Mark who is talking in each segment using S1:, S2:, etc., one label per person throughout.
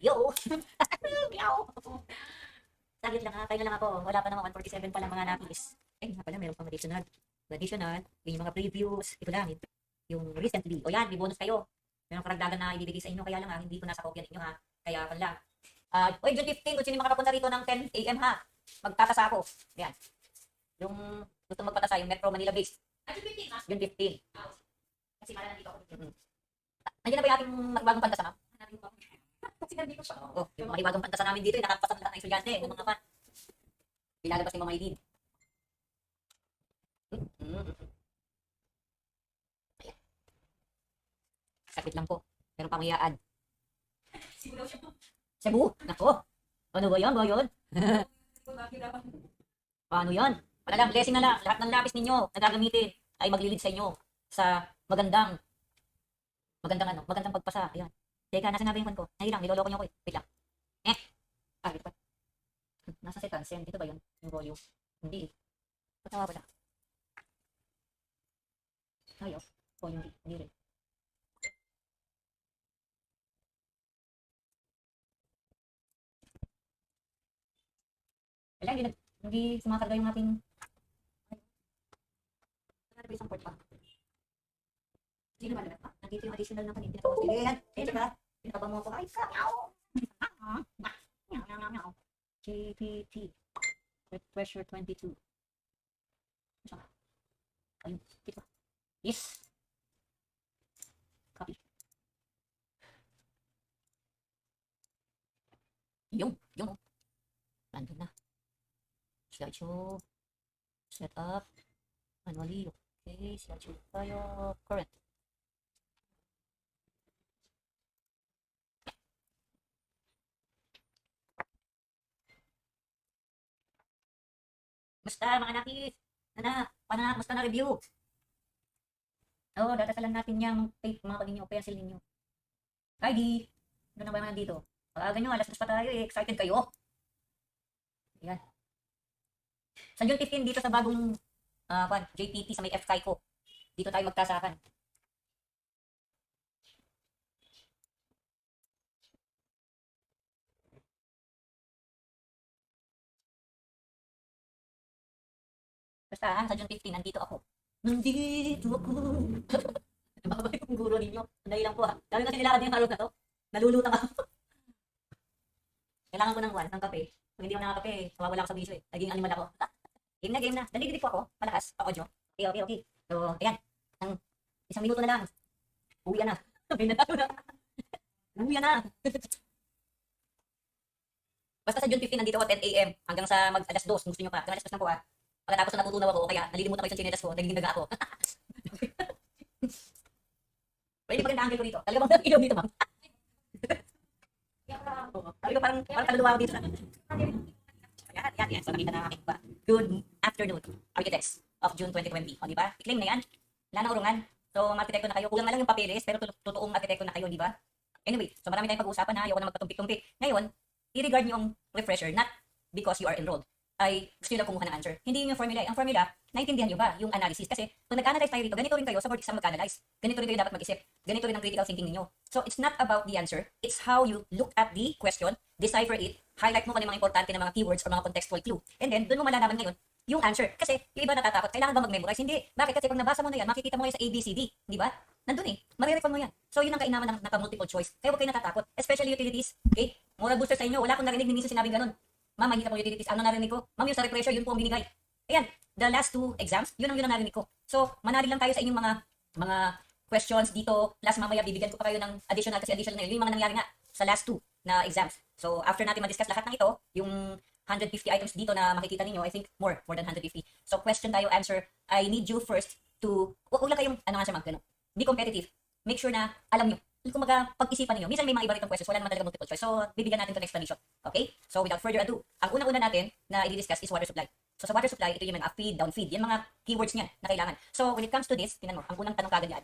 S1: Yo! Meow! Saglit lang ha, tayo na lang ako. Wala pa naman 147 pa lang mga napis. Eh, nga pala, meron pang additional. Additional, yung mga previews, ito lang, yung recently. O yan, may bonus kayo. Meron karagdagan na ibibigay sa inyo, kaya lang ha, hindi ko nasa kopya ninyo ha. Kaya pa lang. Oy, June 15, kung sino yung makapunta rito ng 10 a.m. ha. Magtatasa ako. Yan. Yung gusto magpatasa, yung Metro Manila base. June 15 ha? June 15. Kasi mala nandito ako. Nandiyan na ba yung ating bagong pantasa, ma'am? Hanapin ko. Kasi nandito siya. Oh, yung mahiwagang pantasa namin dito, nakapasok lahat ng estudyante, ng mga fan. Ilalabas yung mga ID. Ayan. Sakit lang po. Meron pang iyaan. Cebu daw siya. Cebu? Nako. Ano ba yan? Ba yun? Paano yan? Wala lang, blessing na lang. Lahat ng lapis ninyo na gagamitin ay maglilid sa inyo sa magandang pagpasa. Ayan. Teka, nasa nabi yung phone ko. Nahilang, niloloko niyo ko eh. Wait lang. Dito pa. Nasa seconds yan. Dito ba yun? Yung volume. Hindi eh. Ba't nawawala? Ayaw. Volume D. Hindi rin. Wala, hindi sumakarga yung ating... Ano ba isang port pa? Hindi naman na. Nandito yung additional ng kanina. Pinakawas. Sige yan. Eh, diba? Pinakaba mo ako. Ay, ka! Meow! GPT. Pressure 22. Ayun. Dito. Yes! Copy. Yung. Nandun na. Slideshow. Set up. Manually. Okay. Slideshow tayo. Current. Basta mga nakis. Basta na review. Oo, dadasalan natin yung tape mga ninyo, pencil ninyo. ID. Ano na ba yung nandito? Ganyan, alas 2 pa tayo eh. Excited kayo? Ayan. Sa June 15 dito sa bagong JPT sa may FKI ko. Dito tayo magtasakan. Basta sa June 15 nandito ako. Nandito ako. Baka yung guro ninyo. Sandali lang po ha. Dami kasi nilakad yung harap na to. Nalulutang ako. Kailangan ko ng kape. Kung hindi ako nakakape, mawawala ako sa bisyo eh. Naging animal ako. Game na. Naliligid po ako. Malakas. Audio. Okay. So, ayan. Ang isang minuto na lang. Uwi na. May natalo na. Uwi na. Basta sa June 15 nandito ako 10 a.m. hanggang sa mag alas 2. Gusto nyo pa. Hanggang alas 2 na po ha. Pagkatapos na natutunaw ako, kaya nalilimutan ko yung chinelas ko, nagiging daga ako. Pwede maganda angle ko dito. Talaga bang ilaw dito, ma'am? Talaga parang kaluluwa ko dito. Yan. So, nakita na aking ba. Good afternoon, architects of June 2020. O, di ba? I-claim na yan. Wala nang urungan. So, arkitekto na kayo. Kulang na lang yung papeles, pero totoong arkitekto na kayo, di ba? Anyway, so marami tayong pag-uusapan ha. Ayoko na magpatumpik-tumpik. Ngayon, i-regard nyo yung refresher, not because you are enrolled, ay gusto nyo lang kumuha ng answer. Hindi yun yung formula. Ang formula, naintindihan nyo ba yung analysis? Kasi pag nag-analyze tayo dito, ganito rin kayo sa board exam mag-analyze. Ganito rin kayo dapat mag-isip. Ganito rin ang critical thinking niyo. So it's not about the answer. It's how you look at the question, decipher it, highlight mo kung ano mga importante na mga keywords or mga contextual clue. And then, doon mo malalaman ngayon yung answer. Kasi yung iba natatakot, kailangan ba mag-memorize? Hindi. Bakit? Kasi pag nabasa mo na yan, makikita mo ngayon sa ABCD. Di ba? Nandun eh. Marirecall mo yan. So yun ang kainaman ng naka-multiple choice. Kaya huwag kayo natatakot. Especially utilities. Okay? Moral booster sa inyo. Wala akong narinig ni Minsan sinabing ganun. Ma'am, hindi na po utilities. Ano narinig ko? Ma'am, yung sa refresher, yun po ang binigay. Ayan, the last two exams, yun ang narinig ko. So, manali lang tayo sa inyong mga questions dito. Plus, mamaya bibigyan ko pa kayo ng additional kasi additional na yun. Yung mga nangyari nga sa last two na exams. So, after natin ma-discuss lahat ng ito, yung 150 items dito na makikita ninyo, I think more than 150. So, question tayo, answer. I need you first to, huwag lang kayong, answer ganun. Be competitive. Make sure na alam nyo. Kung pag-isipan niyo, minsan may mga iba ritong questions, wala naman talaga multiple choice. So, bibigyan natin ito ng explanation. Okay? So, without further ado, ang unang-una natin na i-discuss is water supply. So, sa water supply, ito yung mga up-feed, down-feed. Yan mga keywords niyan na kailangan. So, when it comes to this, tingnan mo, ang unang tanong kagad yan.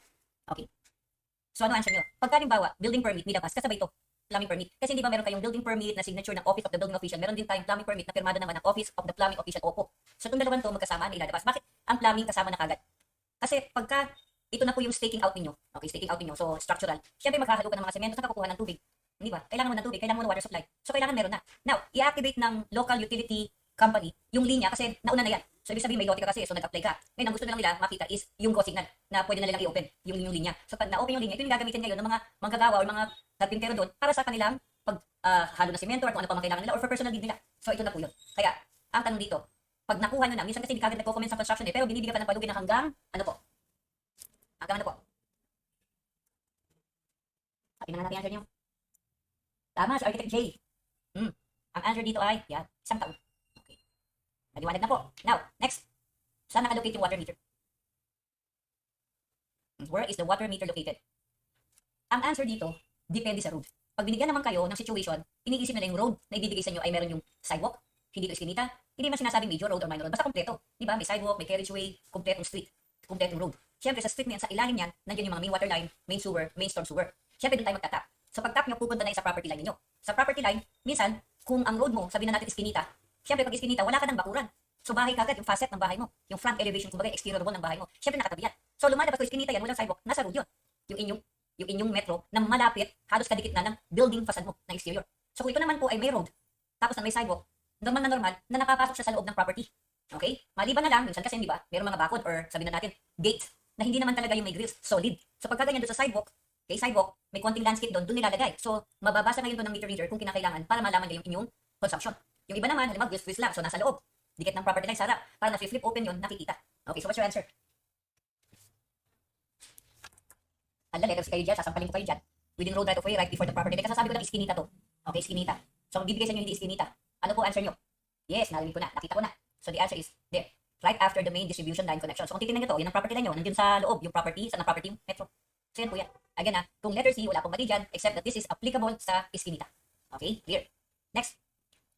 S1: Okay. So, ano answer niyo? Pagkalimbawa, building permit, need a pass, kasabay ito, plumbing permit. Kasi hindi ba meron kayong building permit na signature ng Office of the Building Official, meron din tayong plumbing permit na pirmado naman ng Office of the Plumbing Official, OPO. So, itong dalawan to magkasama na ilalabas. Bakit ang plumbing kasama na kagad? Kasi pagka ito na po yung staking out niyo. Okay, staking out niyo. So, structural. Siyempre, maghahalo ka ng mga semento sa kukuha ng tubig. Hindi ba? Kailangan mo ng tubig, kailangan mo ng water supply. So, kailangan meron na. Now, i-activate ng local utility company yung linya kasi nauna na yan. So, ibig sabihin may lote ka kasi, so nag-apply ka. Ngayon, ang gusto na lang nila makita is yung go signal na pwede na nilang i-open yung inyong linya. So, pag na-open yung linya, ito yung gagamitin ngayon ng mga manggagawa o mga nagpintero doon para sa kanilang halo na semento or kung ano pa man kailangan nila or for personal need nila. So, ito na po yun. Kaya, ang tanong dito, pag nakuha nyo na, minsan kasi hindi kagad nagko-commence sa construction pero binibigyan ka ng palugi na hanggang, ano po? Hanggang ano po? Tingnan natin yung answer nyo. Tama, si Architect J. Ang answer dito ay, yan, isang taon. Okay. Naliwanag na po. Now, next. Saan nakalocate yung water meter? Where is the water meter located? Ang answer dito, depende sa road. Pag binigyan naman kayo ng situation, iniisip nila yung road na ibibigay sa inyo ay meron yung sidewalk, hindi ito iskinita, hindi man sinasabing major road or minor road, basta kompleto. Diba? May sidewalk, may carriageway, kompletong street, kompletong road. Siyempre, sa street na yan, sa ilalim yan, nandiyan yung mga main water line, main sewer, main storm sewer. Siyempre, doon tayo magtatap. So, pag tap nyo, pupunta na sa property line niyo. Sa property line, minsan, kung ang road mo, sabihin na natin iskinita, siyempre, pag iskinita, wala ka ng bakuran. So, bahay kagad, yung facet ng bahay mo, yung front elevation, kumbaga, exterior wall ng bahay mo, siyempre, nakatabi yan. So, lumalabas ko iskinita yan, walang sidewalk, nasa road yun. Yung inyong metro na malapit, halos kadikit na ng building facade mo, ng exterior. So, kung ito naman po ay may road, tapos na may sidewalk, normal na nakapasok siya sa loob ng property. Okay? Maliban na lang, minsan kasi, di ba, mayroong mga bakod or sabihin na natin, gate, na hindi naman talaga yung may grills, solid. So, pagka ganyan doon sa sidewalk, may konting landscape doon nilalagay. So, mababasa ngayon doon ng meter reader kung kinakailangan para malaman nila yung inyong consumption. Yung iba naman, halimbawa, grills lang, so nasa loob, dikit ng property line sa harap, para na-flip open yun, nakikita. Okay, so what's your answer? Ala, letters kayo dyan, sasampalin ko kayo dyan. Within road right of way, right before the property line. Kasasabi ko lang, iskinita to. Okay, iskinita. So, magbibigay sa inyo hindi iskinita. Ano po answer nyo? Yes, narinig ko na, nakita ko na. So, the answer is there. Right after the main distribution line connection. So, kung titignan nyo to, yan ang property line nyo, nandiyan sa loob, yung property, sa property, metro. So, yan po yan. Again kung letter C, wala pong mali dyan, except that this is applicable sa iskinita. Okay, clear. Next.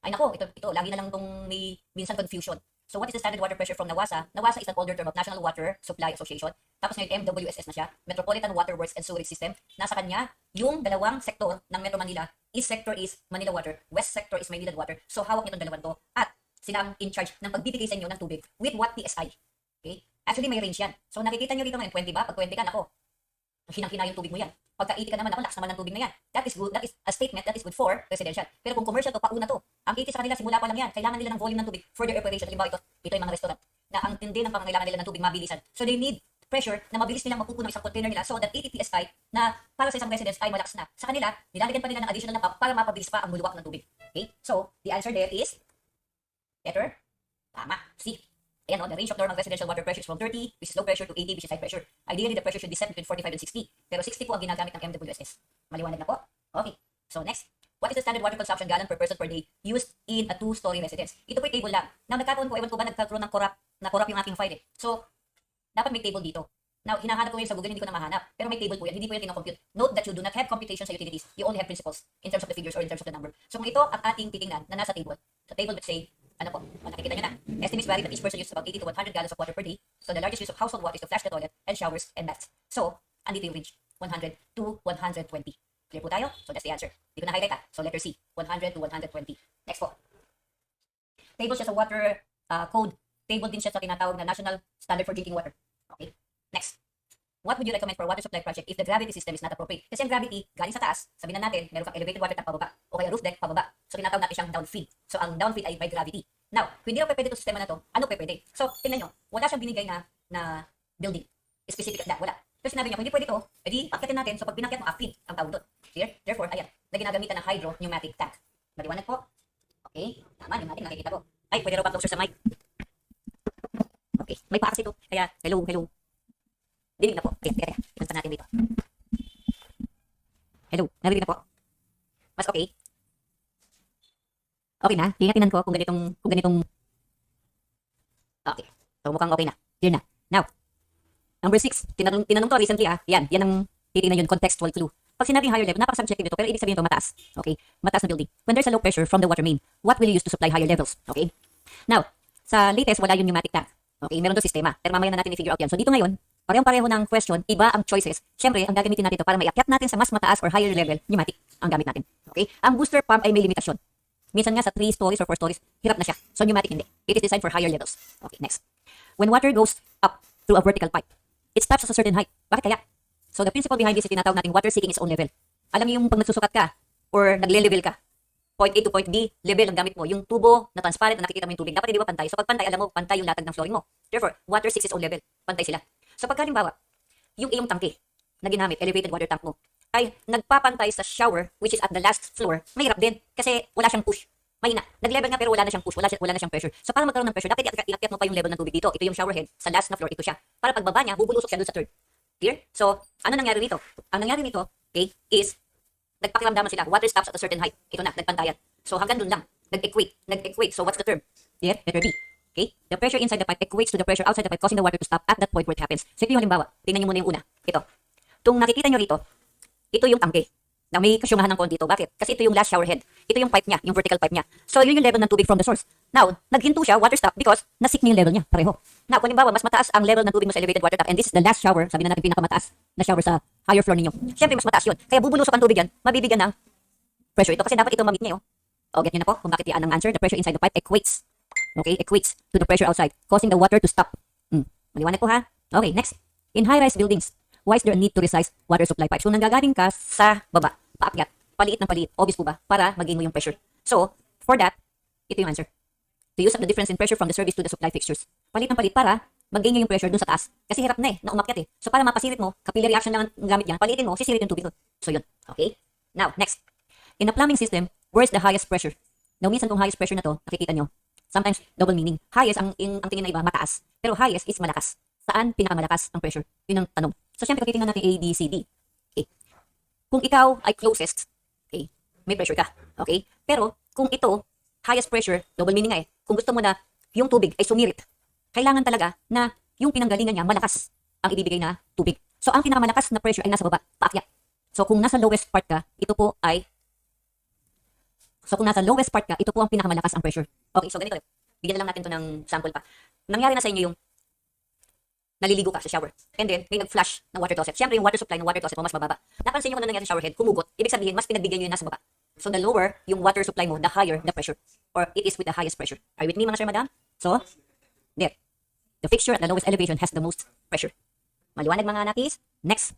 S1: Ay nako, ito, lagi na lang itong may minsan confusion. So, what is the standard water pressure from NAWASA? NAWASA is an older term of National Water Supply Association. Tapos ngayon, MWSS na siya, Metropolitan Water Works and Sewerage System. Nasa kanya, yung dalawang sektor ng Metro Manila, east sector is Manila Water, west sector is Maynilad Water. So, hawak niyo itong dalawang to. At sila ang in charge ng pagbibigay sa inyo ng tubig with what PSI. Okay? Actually, may range yan. So, nakikita nyo rito ngayon, 20 ba? Pag 20 ka, nako, hinang-hina yung tubig mo yan. Pagka 80 ka naman, ako, lakas naman ng tubig na yan. That is good. That is a statement that is good for residential. Pero kung commercial to, pauna to. Ang 80 sa kanila, simula pa lang yan. Kailangan nila ng volume ng tubig for their operation. Halimbawa ito yung mga restaurant na ang tindi ng pangangailangan nila ng tubig, mabilisan. So they need pressure na mabilis nilang mapupuno isang container nila so that 80 PSI na para sa isang residence ay malakas na. Sa kanila, nilalagyan pa nila ng additional na pump para mapabilis pa ang buluwak ng tubig. Okay? So, the answer there is letter. Tama. C. Ayan, the range of normal residential water pressure is from 30, which is low pressure, to 80, which is high pressure. Ideally, the pressure should be set between 45 and 60. Pero 60 po ang ginagamit ng MWSS. Maliwanag na po? Okay. So, next. What is the standard water consumption gallon per person per day used in a 2-story residence? Ito po yung table lang. Now, nagkataon po, ewan ko ba, nagkaroon ng corrupt yung aking file eh. So, dapat may table dito. Now, hinahanap ko ngayon sa Google, hindi ko na mahanap. Pero may table po yan. Hindi po yan tinocompute. Note that you do not have computation sa utilities. You only have principles in terms of the figures or in terms of the number. So, kung ito ang ating titingnan na nasa table, sa table let's say, ano po, nakikita nyo na. Estimates vary that each person uses about 80 to 100 gallons of water per day. So, the largest use of household water is to flush the toilet and showers and baths. So, andito yung range. 100 to 120. Clear po tayo? So, that's the answer. Hindi ko na-highlight So, letter C. 100 to 120. Next po. Table siya sa water code. Table din siya sa tinatawag na National Standard for Drinking Water. Okay? Next. What would you recommend for water supply project if the gravity system is not appropriate? Kasi ang gravity, galing sa taas, sabihin na natin, meron kang elevated water tank pababa, o kaya roof deck pababa. So, tinatawag natin siyang downfeed. So, ang downfeed ay by gravity. Now, kung hindi na pwede itong sistema na to, ano pwede? So, tingnan nyo, wala siyang binigay na building. Specific na, wala. So, sinabi niya, kung hindi pwede ito, edi, akyatin natin. So, pag pinakyat mo, feed ang tawag doon. Clear? Therefore, ayan, na ginagamitan ng hydro-pneumatic tank. Maliwanag po? Okay, tama, pneumatic, nakikita po. Ay, pwede raw pa closer sa mic. Okay, may pa kasi ito. Kaya, hello. Dinig na po. Teka. Ipunta natin dito. Hello, narinig na po? Mas okay? Okay na? Tingnan ko kung ganitong... Okay. So, mukhang okay na. Clear na. Now, number 6. Tinanong to recently Yan ang titignan yun, contextual clue. Pag sinabing higher level, napaka-subjective ito, pero ibig sabihin ito mataas. Okay? Mataas na building. When there's a low pressure from the water main, what will you use to supply higher levels? Okay? Now, sa latest, wala yung pneumatic tank. Okay? Meron doon sistema. Pero mamaya na natin i-figure out yan. So, dito ngayon, parehong-pareho ng question, iba ang choices. Siyempre, ang gagamitin natin ito para maiakyat natin sa mas mataas or higher level, pneumatic ang gamit natin. Okay? Ang booster pump ay may limitasyon. Minsan nga sa 3 stories or 4 stories, hirap na siya. So, pneumatic hindi. It is designed for higher levels. Okay, next. When water goes up through a vertical pipe, it stops at a certain height. Bakit kaya? So, the principle behind this is tinatawag natin water seeking its own level. Alam niyo yung pag nagsusukat ka, or nagle-level ka, point A to point B, level ang gamit mo. Yung tubo na transparent na nakikita mo yung tubig, dapat hindi ba pantay? So pag pantay, alam mo, pantay yung latag ng flooring mo. Therefore, water seeks its own level. Pantay sila. So pagka halimbawa, yung iyong tangke na ginamit, elevated water tank mo, ay nagpapantay sa shower, which is at the last floor, mahirap din. Kasi wala siyang push. Mahina. Nag-level nga pero wala na siyang push, wala na siyang pressure. So para magkaroon ng pressure, dapat iakyat mo pa yung level ng tubig dito. Ito yung shower head, sa last na floor, ito siya. Para pagbaba niya, bubulusok siya doon sa third. Clear? So, ano nangyari dito? Ang nangyari nito, okay, is nagpakiramdaman sila. Water stops at a certain height. Ito na, nagpantayan. So hanggang dun lang. Nag-equate. So what's the term? Yeah, letter B. Okay? The pressure inside the pipe equates to the pressure outside the pipe, causing the water to stop at that point where it happens. So ito yung halimbawa. Tingnan nyo muna yung una. Ito. Tung nakikita nyo rito, ito yung tangke. Na may kasyungahan ng konti ito. Bakit? Kasi ito yung last shower head. Ito yung pipe niya, yung vertical pipe niya. So yun yung level ng tubig from the source. Now, naghinto siya, water stop, because nasik niya yung level niya. Pareho. Now, kung halimbawa, mas mataas ang level ng tubig mo sa elevated water tank, and this is the last shower, sabi na natin pinakamataas na shower sa higher floor ninyo. Siyempre, mas mataas yun. Kaya bubulusok ang tubig yan, mabibigyan ng pressure ito. Kasi dapat ito mamit niya, oh. O, get nyo na po kung bakit yan ang answer. The pressure inside the pipe equates. Okay, equates to the pressure outside, causing the water to stop. Maliwanag po ha? Okay, next. In high-rise buildings, why is there a need to resize water supply pipes? So, nanggagaling ka sa baba, paakyat, paliit ng paliit. Obvious po ba? Para maging mo yung pressure. So, for that, ito yung answer. To use up the difference in pressure from the service to the supply fixtures. Palit ng palit para mag-gain nyo yung pressure dun sa taas. Kasi hirap na na umakyat So, para mapasirit mo, capillary action lang ang gamit yan, palitin mo, sisirit yung tubig doon. So, yun. Okay? Now, next. In a plumbing system, where is the highest pressure? Now, minsan tong highest pressure na to, nakikita nyo, sometimes double meaning. Highest, ang tingin na iba, mataas. Pero highest is malakas. Saan pinakamalakas ang pressure? Yun ang tanong. So, syempre, titingnan natin A, B, C, D. Okay. Kung ikaw ay closest, okay, may pressure ka. Okay? Pero, kung ito, highest pressure, double meaning nga kung gusto mo na yung tubig ay sumirit, kailangan talaga na yung pinanggalingan niya malakas ang ibibigay na tubig. So, ang pinakamalakas na pressure ay nasa baba, paakyat. So, kung nasa lowest part ka, ito po ang pinakamalakas ang pressure. Okay, so ganito. Bigyan na lang natin to ng sample pa. Nangyari na sa inyo yung naliligo ka sa shower. And then, may nag-flush na water faucet. Siyempre, yung water supply ng water faucet mo mas mababa. Napansin nyo kung ano nangyari sa shower head, humugot. Ibig sabihin, mas pinagbigyan nyo yung nasa baba. So, the lower yung water supply mo, the higher the pressure. Or it is with the highest pressure. Are you with me, mga sir, madam? So, there. The fixture at the lowest elevation has the most pressure. Maliwanag, mga nakis? Next.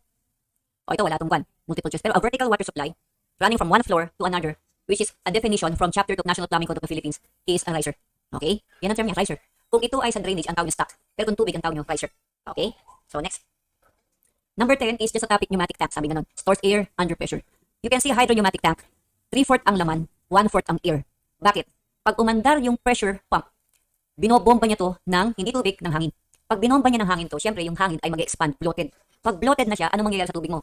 S1: O, ito, wala tong one. Multiple choice. Pero a vertical water supply running from one floor to another, which is a definition from Chapter 2 of National Plumbing Code of the Philippines, is a riser. Okay? Yan ang term niya, riser. Kung ito ay sa drainage, ang tawag nyo stock. Pero kung tubig, ang tawag nyo, riser. Okay? So, next. Number 10 is just a topic, pneumatic tank. Sabi ganun, stores air under pressure. You can see a hydro-pneumatic tank. 3/4 ang laman, 1/4 ang air. Bakit? Pag umandar yung pressure pump, binobomba niya to ng, hindi tubig, ng hangin. Pag binomba niya ng hangin to, syempre yung hangin ay mag-expand, bloated. Pag bloated na siya, ano mangyayari sa tubig mo?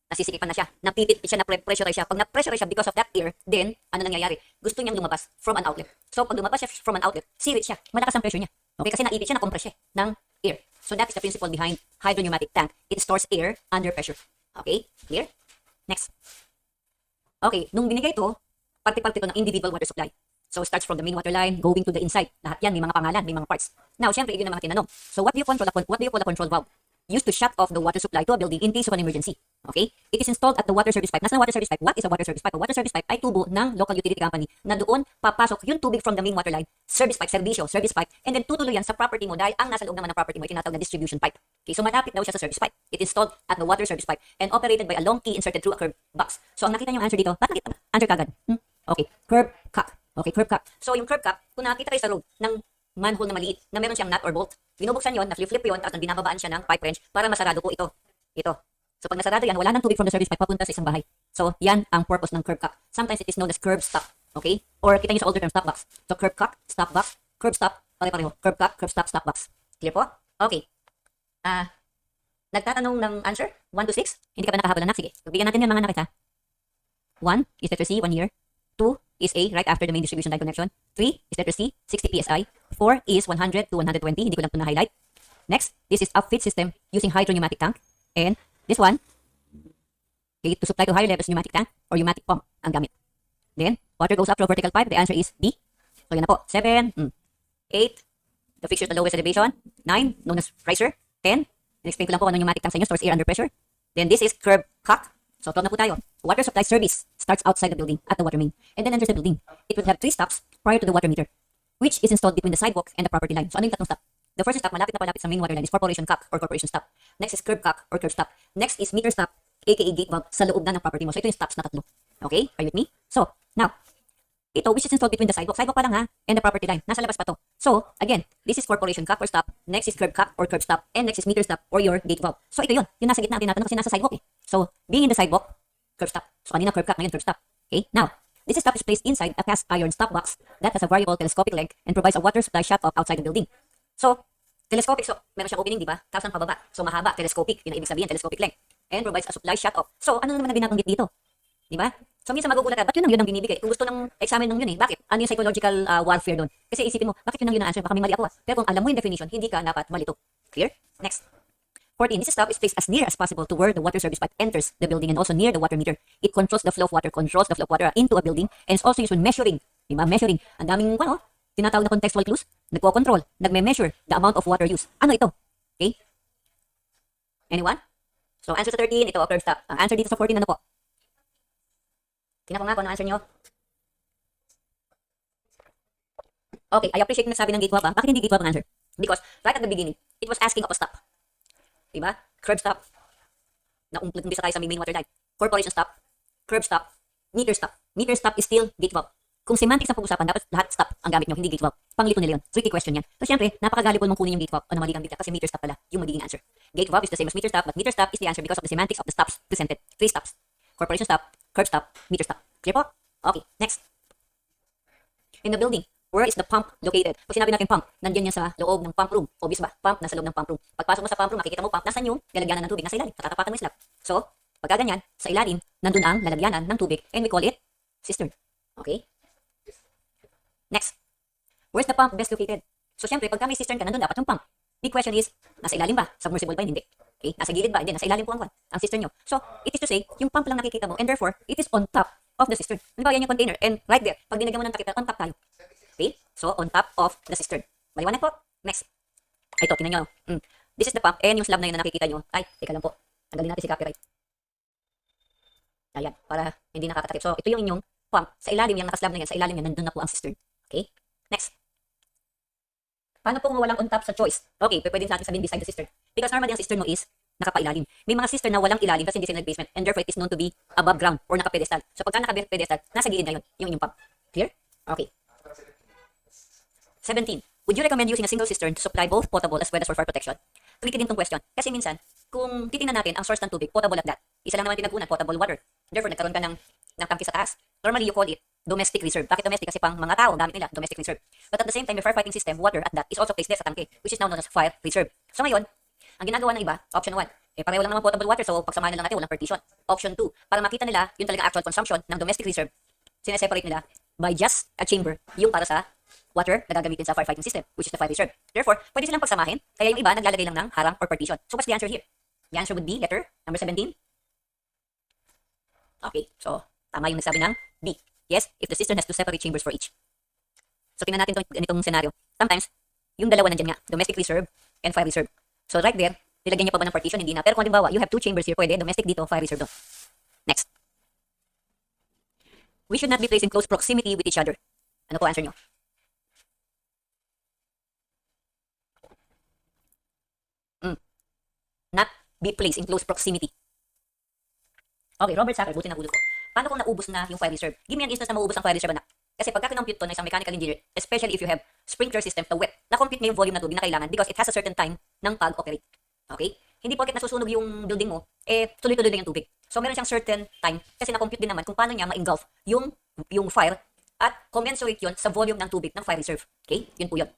S1: Nasisikipan na siya, napipit siya, na-pressurize siya. Pag na-pressurize siya because of that air, then, ano nangyayari? Gusto niyang lumabas from an outlet. So, pag lumabas siya from an outlet, sirit siya. Malakas ang pressure niya. Okay? Kasi naipit siya, na-compress siya ng air. So, that is the principle behind hydro-pneumatic tank. It stores air under pressure. Okay? Clear? Next. Okay, nung binigay ito, parte-parte ito ng individual water supply. So, starts from the main water line, going to the inside. Lahat yan, may mga pangalan, may mga parts. Now, syempre, yun ang mga tinanong. So, what do you call a control valve? Used to shut off the water supply to a building in case of an emergency. Okay? It is installed at the water service pipe. Nasaan ang water service pipe? What is a water service pipe? A water service pipe ay tubo ng local utility company na doon papasok yung tubig from the main water line, service pipe, service pipe, and then tutuloy yan sa property mo dahil ang nasa loob naman ng property mo ay tinatawag na distribution pipe. Okay, so malapit daw siya sa service pipe. It is installed at the water service pipe and operated by a long key inserted through a curved box. So ang nakita niyo yung answer dito, ba't nakita ba? Answer kagad. Okay, curb cap. Okay, curb cap. So yung curb cap, kung nakita kayo sa road ng manhole na maliit na meron siyang nut or bolt, binubuksan yon, na-flip yun, at binababaan siya ng pipe wrench para masarado po ito. So pag nasarado yan, wala nang tubig from the service pipe papunta sa isang bahay. So yan ang purpose ng curb cap. Sometimes it is known as curb stop. Okay? Or kita nyo sa older term, stop box. So curb cap, stop box, curb stop, pare-pareho. Curb cap, curb stop, stop box. Clear po? Okay. Nagtatanong ng answer? 1 to 6? Hindi ka pa nakahabol, anak? Sige. Bigyan natin yan, mga anak, ha? 1 is letter C, 1 year. 2 is A, right after the main distribution line connection. 3 is letter C, 60 PSI. 4 is 100 to 120. Hindi ko lang ito na-highlight. Next, this is upfit system using hydro-pneumatic tank. And this one, okay, to supply to higher levels pneumatic tank or pneumatic pump ang gamit. Then, water goes up to a vertical pipe. The answer is D. So, yan na po. 7, 8, the fixture at the lowest elevation. 9, known as riser. 10, in-explain ko lang po ano pneumatic tank sa inyo, stores air under pressure. Then, this is curb cock. So, ito na po tayo. Water supply service starts outside the building at the water main and then enters the building. It will have 3 stops prior to the water meter, which is installed between the sidewalk and the property line. So, ano yung tatlong stop? The first stop, malapit na palapit sa main water line, is corporation cock or corporation stop. Next is curb cock or curb stop. Next is meter stop, aka gate valve, sa loob na ng property mo. So, ito yung stops na tatlo. Okay? Are you with me? So, now, ito, which is installed between the sidewalk. Sidewalk pa lang ha, and the property line. Nasa labas pa to. So, again, this is corporation cap or stop. Next is curb cap or curb stop. And next is meter stop or your gate valve. So, ito yun. Yung nasa gitna ang tinatanong kasi nasa sidewalk eh. So, being in the sidewalk, curb stop. So, kanina curb cap, ngayon curb stop. Okay? Now, this stop is placed inside a cast iron stop box that has a variable telescopic length and provides a water supply shut off outside the building. So, telescopic. So, meron siyang opening, di ba? Tapos ang pababa. So, mahaba. Telescopic. Yun ang ibig sabihin. Telescopic length. And provides a supply shut off. So, ano naman ang binabanggit dito? Di ba? So, minsan magugulat ka, ba't yun ang binibigay? Kung gusto ng examine ng yun eh, bakit? Ano yung psychological warfare doon? Kasi isipin mo, bakit yun ang answer? Baka may mali ako ah. Pero kung alam mo yung definition, hindi ka dapat malito. Clear? Next. 14. This stop is placed as near as possible to where the water service pipe enters the building and also near the water meter. It controls the flow of water into a building and is also used when measuring. Di ba? Measuring. Ang daming, tinatawag na contextual clues. Nagko-control. Nagme-measure the amount of water used. Ano ito? Okay? Anyone? So, answer sa 13, ito, curb stop. Ang answer dito sa 14, ano po? Tingnan ko nga kung ano answer nyo. Okay, I appreciate yung nagsabi ng gate valve. Bakit hindi gate valve ang answer? Because right at the beginning, it was asking of a stop. Diba? Curb stop. Umpisa tayo sa main water line. Corporation stop. Curb stop. Meter stop. Meter stop is still gate valve. Kung semantics ang pag-usapan, dapat lahat stop ang gamit nyo, hindi gate valve. Panglito nila yun. Tricky question yan. So, syempre, napaka-gullible mong kunin yung gate valve. Ano mali kang bigla kasi meter stop pala yung magiging answer. Gate valve is the same as meter stop, but meter stop is the answer because of the semantics of the stops presented. 3 stops. Corporation stop, curb stop, meter stop. Clear po? Okay, next. In the building, where is the pump located? Pag sinabi natin pump, nandiyan yan sa loob ng pump room. Obvious ba? Pump, nasa loob ng pump room. Pagpasok mo sa pump room, makikita mo pump, nasan yung lalagyanan ng tubig? Nasa ilalim. Tatatapakan mo yung slab. So, pagka ganyan, sa ilalim, nandun ang lalagyanan ng tubig and we call it cistern. Okay? Next. Where's the pump best located? So, syempre, pagka may cistern ka, nandun dapat yung pump. Big question is, nasa ilalim ba? Submersible ba? Hindi. Okay? Nasa gilid ba? Hindi. Nasa ilalim po ang cistern nyo. So, it is to say, yung pump lang nakikita mo and therefore, it is on top of the cistern. Halimbawa, yan yung container. And right there, pag dinagyan mo ng takip, on top tayo. Okay? So, on top of the cistern. Maliwanag po. Next. Ito, tingnan nyo. This is the pump and yung slab na yun na nakikita nyo. Ay, teka lang po. Tanggalin natin si copyright. Ayan, para hindi nakakatakip. So, ito yung inyong pump. Sa ilalim, yung nakaslab na yan, sa ilalim yan, nandun na po ang cistern. Okay? Next. Paano po walang on top sa choice? Okay, pwede natin sabihin beside the cistern. Because normally ang cistern mo is nakapailalim. May mga cistern na walang ilalim kasi hindi sila nag-basement and therefore it is known to be above ground or naka-pedestal. So pagka naka-pedestal, nasa gilid na yun, yung inyong pump. Clear? Okay. 17. Would you recommend using a single cistern to supply both potable as well as for fire protection? Tricky din tong question. Kasi minsan, kung titingnan natin ang source ng tubig, potable at that. Isa lang naman pinagkunan, potable water. Therefore, nagkaroon ka ng tangke sa taas. Normally, you call it domestic reserve. Bakit domestic? Kasi pang mga tao, gamit nila, domestic reserve. But at the same time, your firefighting system, water at that, is also placed there sa tangke, which is now known as fire reserve. So ngayon, ang ginagawa ng iba, option 1, pareho lang naman potable water, so pagsamahan na lang natin, walang partition. Option 2, para makita nila yung talaga actual consumption ng domestic reserve, sineseparate nila by just a chamber, yung para sa water na gagamitin sa firefighting system, which is the fire reserve. Therefore, pwede silang pagsamahin, kaya yung iba naglalagay lang ng harang or partition. So what's the answer here? The answer would be letter number 17. Okay, so tama yung nagsabi ng B. Yes, if the cistern has 2 separate chambers for each. So tingnan natin ganitong scenario. Sometimes, yung dalawa nandiyan nga, domestic reserve and fire reserve. So right there, nilagyan niya pa ba ng partition? Hindi na. Pero kung halimbawa, you have 2 chambers here, pwede, domestic dito, fire reserve doon. Next. We should not be placed in close proximity with each other. Ano po answer nyo? Not be placed in close proximity. Okay, Robert Sacker, buti na bulot ko. Paano kung naubos na yung fire reserve? Give me an instance na maubos ang fire reserve, anak. Kasi pagka kinompute to ng isang mechanical engineer, especially if you have sprinkler system na wet, na-compute niya yung volume na tubig na kailangan because it has a certain time ng pag-operate. Okay? Hindi porket nasusunog yung building mo, tuloy-tuloy lang yung tubig. So meron siyang certain time kasi na-compute din naman kung paano niya ma-engulf yung fire at commensurate yun sa volume ng tubig ng fire reserve. Okay? Yun po yun.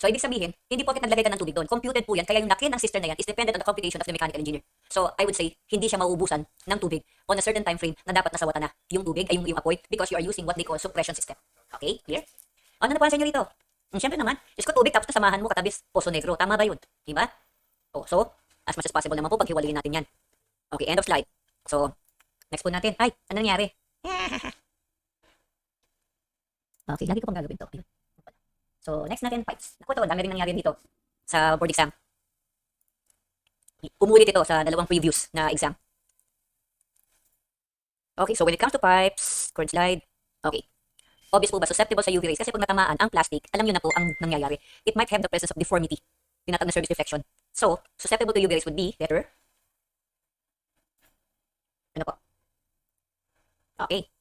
S1: So, ibig sabihin, hindi porket naglagay ka ng tubig doon. Computed po yan, kaya yung laki ng cistern na yan is dependent on the computation of the mechanical engineer. So, I would say, hindi siya mauubusan ng tubig on a certain time frame na dapat nasawata na yung tubig, ay yung apoy, because you are using what they call suppression system. Okay? Clear? Ano na po sa inyo dito? Siyempre naman, Diyos ko tubig, tapos kasamahan mo katabis, Poso Negro. Tama ba yun? Diba? Oh, so, as much as possible naman po, paghiwalayin natin yan. Okay, end of slide. So, next po natin. Ay, ano nangyari? Okay, lagi ko pang gagawin to. So, next natin, pipes. Naku to, dami rin nangyari dito sa board exam. Umulit ito sa 2 previous na exam. Okay, so when it comes to pipes, current slide, okay. Obvious po ba, susceptible sa UV rays? Kasi pag natamaan ang plastic, alam nyo na po ang nangyayari. It might have the presence of deformity. Tinatawag na surface reflection. So, susceptible to UV rays would be, letter. Ano po? Okay.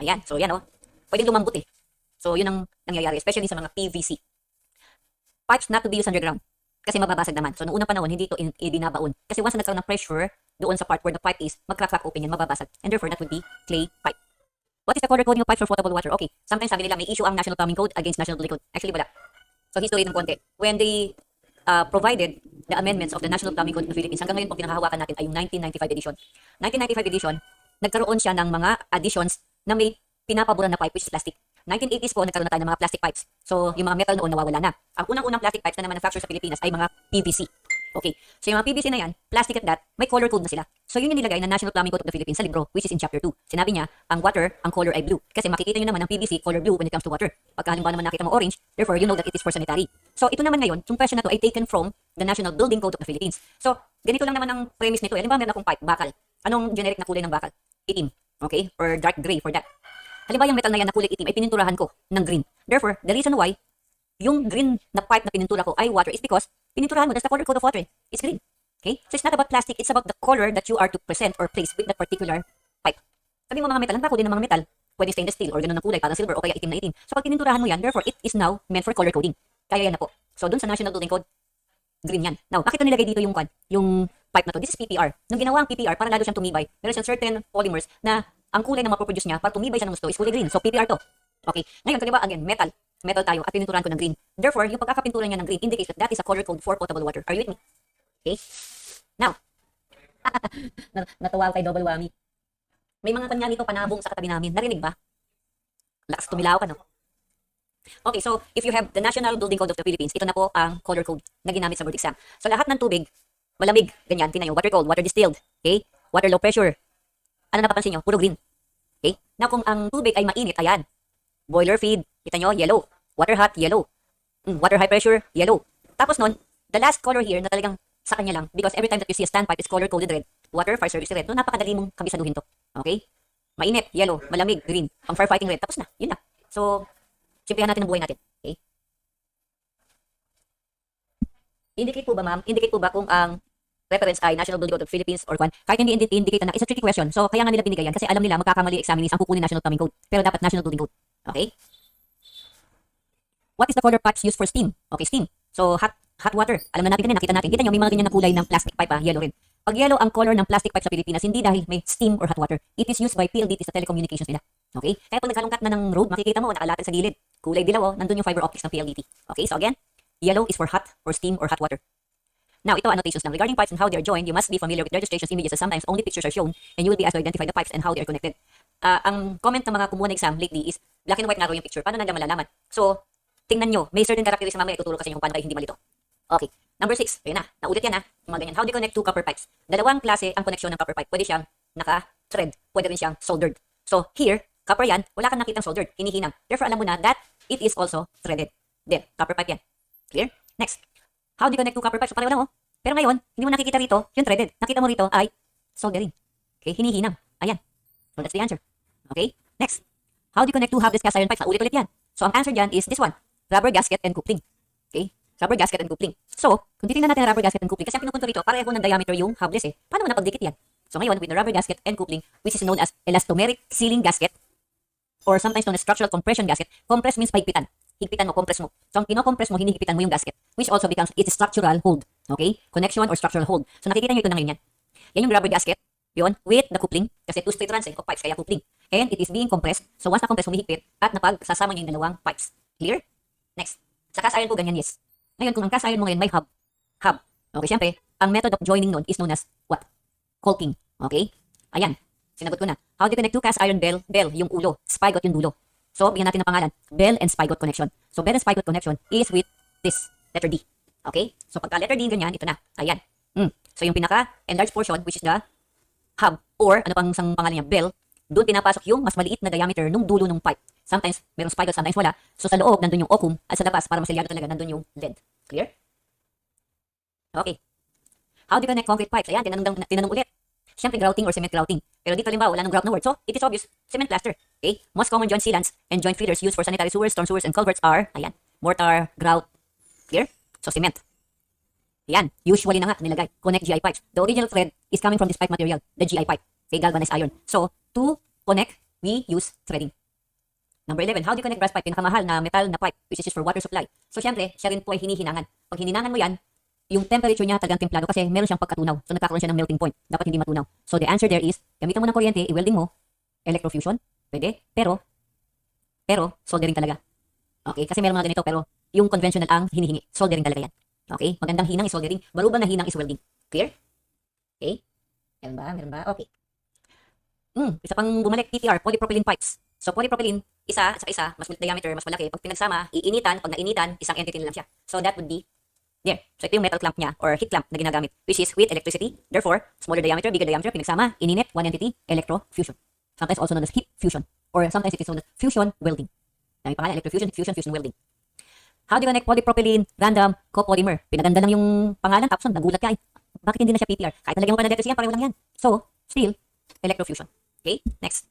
S1: Ayan, so yan pwedeng lumambot eh. So yun ang nangyayari, especially sa mga PVC. Pipes not to be used underground. Kasi mababasag naman. So, noong unang panahon, hindi ito ibinabaon. Kasi once na nagkaroon ng pressure doon sa part where the pipe is, mag-crack open yan, mababasag. And therefore, that would be clay pipe. What is the color coding of pipes for potable water? Okay, sometimes sabi nila may issue ang National Plumbing Code against National Building Code. Actually, wala. So, history ng konti. When they provided the amendments of the National Plumbing Code of the Philippines, hanggang ngayon po pinakahawakan natin ay yung 1995 edition. 1995 edition, nagkaroon siya ng mga additions na may pinapaboran na pipe which is plastic. 1980s po, nagkaroon na tayo ng mga plastic pipes. So, yung mga metal noon nawawala na. Ang unang-unang plastic pipes na manufacture sa Pilipinas ay mga PVC. Okay. So, yung mga PVC na yan, plastic at that, may color code na sila. So, yun yung nilagay na National Plumbing Code of the Philippines sa libro, which is in chapter 2. Sinabi niya, ang water, ang color ay blue. Kasi makikita nyo naman ang PVC, color blue when it comes to water. Pagka halimbawa naman nakita mo orange, therefore, you know that it is for sanitary. So, ito naman ngayon, yung question na to ay taken from the National Building Code of the Philippines. So, ganito lang naman ang premise nito. Halimbawa, meron akong pipe, bakal. Anong generic na kulay ng bakal? Itim. Okay? Or dark gray for that. Halimbawa, yung metal na yan na kulay itim ay pininturahan ko ng green. Therefore, the reason why yung green na pipe na pinintura ko ay water is because pininturahan mo, that's the color code of water. It's green. Okay? So, it's not about plastic. It's about the color that you are to present or place with that particular pipe. Sabi mo mga metal, ang kulay ng mga metal, pwede stainless steel or ganun ng kulay, parang silver o kaya itim na itim. So, pag pininturahan mo yan, therefore, it is now meant for color coding. Kaya yan na po. So, dun sa National Building Code, green yan. Now, bakit nilagay dito yung pipe na to? This is PPR. Nung ginawa ang PPR, para lalo siyang tumibay, meron siyang certain polymers na ang kulay na mapoproduce niya para tumibay siya ng gusto is kulay green. So, PPR to. Okay. Ngayon, kaniba, again, metal tayo at pininturahan ko ng green. Therefore, yung pagkakapintura niya ng green indicates that that is a color code for potable water. Are you with me? Okay. Now, natuwa kay Double Whammy. May mga kanya nito panabong sa katabi namin. Narinig ba? Lakas tumilaw ka, no? Okay, so if you have the National Building Code of the Philippines, ito na po ang color code na ginamit sa board exam. So lahat ng tubig, malamig, ganyan, tingnan nyo, water cold, water distilled, okay? Water low pressure. Ano napapansin nyo? Puro green. Okay? Now kung ang tubig ay mainit, ayan. Boiler feed, kita nyo, yellow. Water hot, yellow. Water high pressure, yellow. Tapos nun, the last color here na talagang sa kanya lang, because every time that you see a standpipe, it's color-coded red. Water, fire service red. No, napakadali mong kabisaduhin to. Okay? Mainit, yellow. Malamig, green. Pang firefighting red. Tapos na. Yun na. So, simplihan natin ang buhay natin. Okay? Indicate po ba, ma'am? Indicate po ba kung ang reference ay National Building Code of Philippines or kwan? Kahit hindi indicate na, it's a tricky question. So, kaya nga nila binigay yan kasi alam nila magkakamali examinees ang kukunin National Plumbing Code. Pero dapat National Building Code. Okay? What is the color pipes used for steam? Okay, steam. So, hot water. Alam na natin kanina, nakita natin. Kita nyo, may mga ganyan na kulay ng plastic pipe, yellow rin. Pag yellow ang color ng plastic pipe sa Pilipinas, hindi dahil may steam or hot water. It is used by PLDT sa telecommunications nila. Okay? Kaya pag nagkalungkat na ng road, makikita mo, nakalatag sa gilid. Kulay dilaw, nandun yung fiber optics ng PLDT. Okay? So again, yellow is for hot or steam or hot water. Now, ito annotations lang. Regarding pipes and how they are joined, you must be familiar with registrations images as sometimes only pictures are shown and you will be asked to identify the pipes and how they are connected. Ang comment ng mga kumuha ng exam lately is black and white nga raw yung picture. Paano nila malalaman? So, tingnan nyo. May certain characteristics na mamaya ituturo kasi kung paano kayo hindi malito. Okay. Number 6. Ayun na. Naulit yan ha. Yung mga ganyan. How do you connect two copper pipes? Dalawang klase ang connection ng copper pipe. Pwede siyang naka-thread. Pwede rin siyang soldered. So, here, copper yan. Wala kang nakitang soldered. Hinihinang. Therefore, alam mo na that it is also threaded. There. Copper pipe yan. Clear? Next. How do you connect two copper pipes? So, pareho lang oh. Pero ngayon, hindi mo nakikita rito, yung threaded. Nakita mo rito ay soldering. Okay, hinihinang. Ayan. So that's the answer. Okay, next. How do you connect two half-disc cast iron pipes? Ulit-ulit yan. So ang answer dyan is this one. Rubber gasket and coupling. Okay, rubber gasket and coupling. So, kung titingnan natin ang rubber gasket and coupling, kasi ang pinupunto rito, pareho ng diameter yung half-disc eh. Paano mo napagdikit yan? So ngayon, with the rubber gasket and coupling, which is known as elastomeric sealing gasket, or sometimes known as structural compression gasket, compress means pahigpitan. Higpitan mo, compress mo. So, ang kinocompress mo, hinihigpitan mo yung gasket, which also becomes its structural hold. Okay? Connection or structural hold. So, nakikita nyo ito na ngayon yan. Yan yung rubber gasket, yun, with the coupling, kasi two straight runs of pipes, kaya coupling. And it is being compressed. So, once na-compress, humihigpit, at napagsasama nyo yung dalawang pipes. Clear? Next. Sa cast iron po, ganyan, yes. Ngayon, kung ang cast iron mo ngayon may hub. Okay, syempre, ang method of joining nun is known as what? Caulking. Okay? Ayan. Sinagot ko na. How do you connect two cast iron bell, yung ulo, spigot yung dulo. So, bigyan natin ng pangalan, bell and spigot connection. So, bell and spigot connection is with this, letter D. Okay? So, pagka letter D, ganyan, ito na. Ayan. So, yung pinaka-enlarged portion, which is the hub, or ano pang isang pangalan niya, bell, doon pinapasok yung mas maliit na diameter nung dulo ng pipe. Sometimes, merong spigot, sometimes wala. So, sa loob, nandun yung occum, at sa labas, para maselyado talaga, nandun yung lead. Clear? Okay. How do you connect concrete pipes? Ayan, tinanong ulit. Siyempre, grouting or cement grouting. Pero dito halimbawa, wala nang grout na word. So, it is obvious. Cement plaster. Okay? Most common joint sealants and joint feeders used for sanitary sewers, storm sewers, and culverts are, ayan, mortar, grout. Clear? So, cement. Ayan. Usually na nga, nilagay. Connect GI pipes. The original thread is coming from this pipe material, the GI pipe. Okay, galvanized iron. So, to connect we use threading. Number 11, how do you connect brass pipe? Pinakamahal na metal na pipe, which is used for water supply. So, syempre, siya rin po ay hinihinangan. Pag hininangan mo yan, yung temperature niya talagang templado kasi meron siyang pagkatunaw. So, nagkakaroon siya ng melting point. Dapat hindi matunaw. So, the answer there is, gamitan mo ng kuryente, i-welding mo, electrofusion, pwede, pero, soldering talaga. Okay, kasi meron mga ganito, pero yung conventional ang hinihingi. Soldering talaga yan. Okay, magandang hinang is soldering, barubang na hinang is welding. Clear? Okay? Meron ba? Okay. Isa pang bumalik, PPR, polypropylene pipes. So, polypropylene, isa, mas diameter, mas malaki. Pag pinagsama, iinitan, pag nainitan, isang entity na lang siya. So, that would be there. So, ito yung metal clamp niya or heat clamp na ginagamit, which is with electricity. Therefore, smaller diameter, bigger diameter, pinagsama, ininit, one entity, electrofusion. Sometimes also known as heat fusion. Or sometimes it is known as fusion welding. Dami pangalan, electrofusion, heat fusion, fusion welding. How do you connect polypropylene random copolymer? Pinaganda lang yung pangalan, tapos nagulat ka. Ay, bakit hindi na siya PPR? Kahit nalagyan mo pa na dito siya, pareho lang yan. So, still, electrofusion. Okay, next.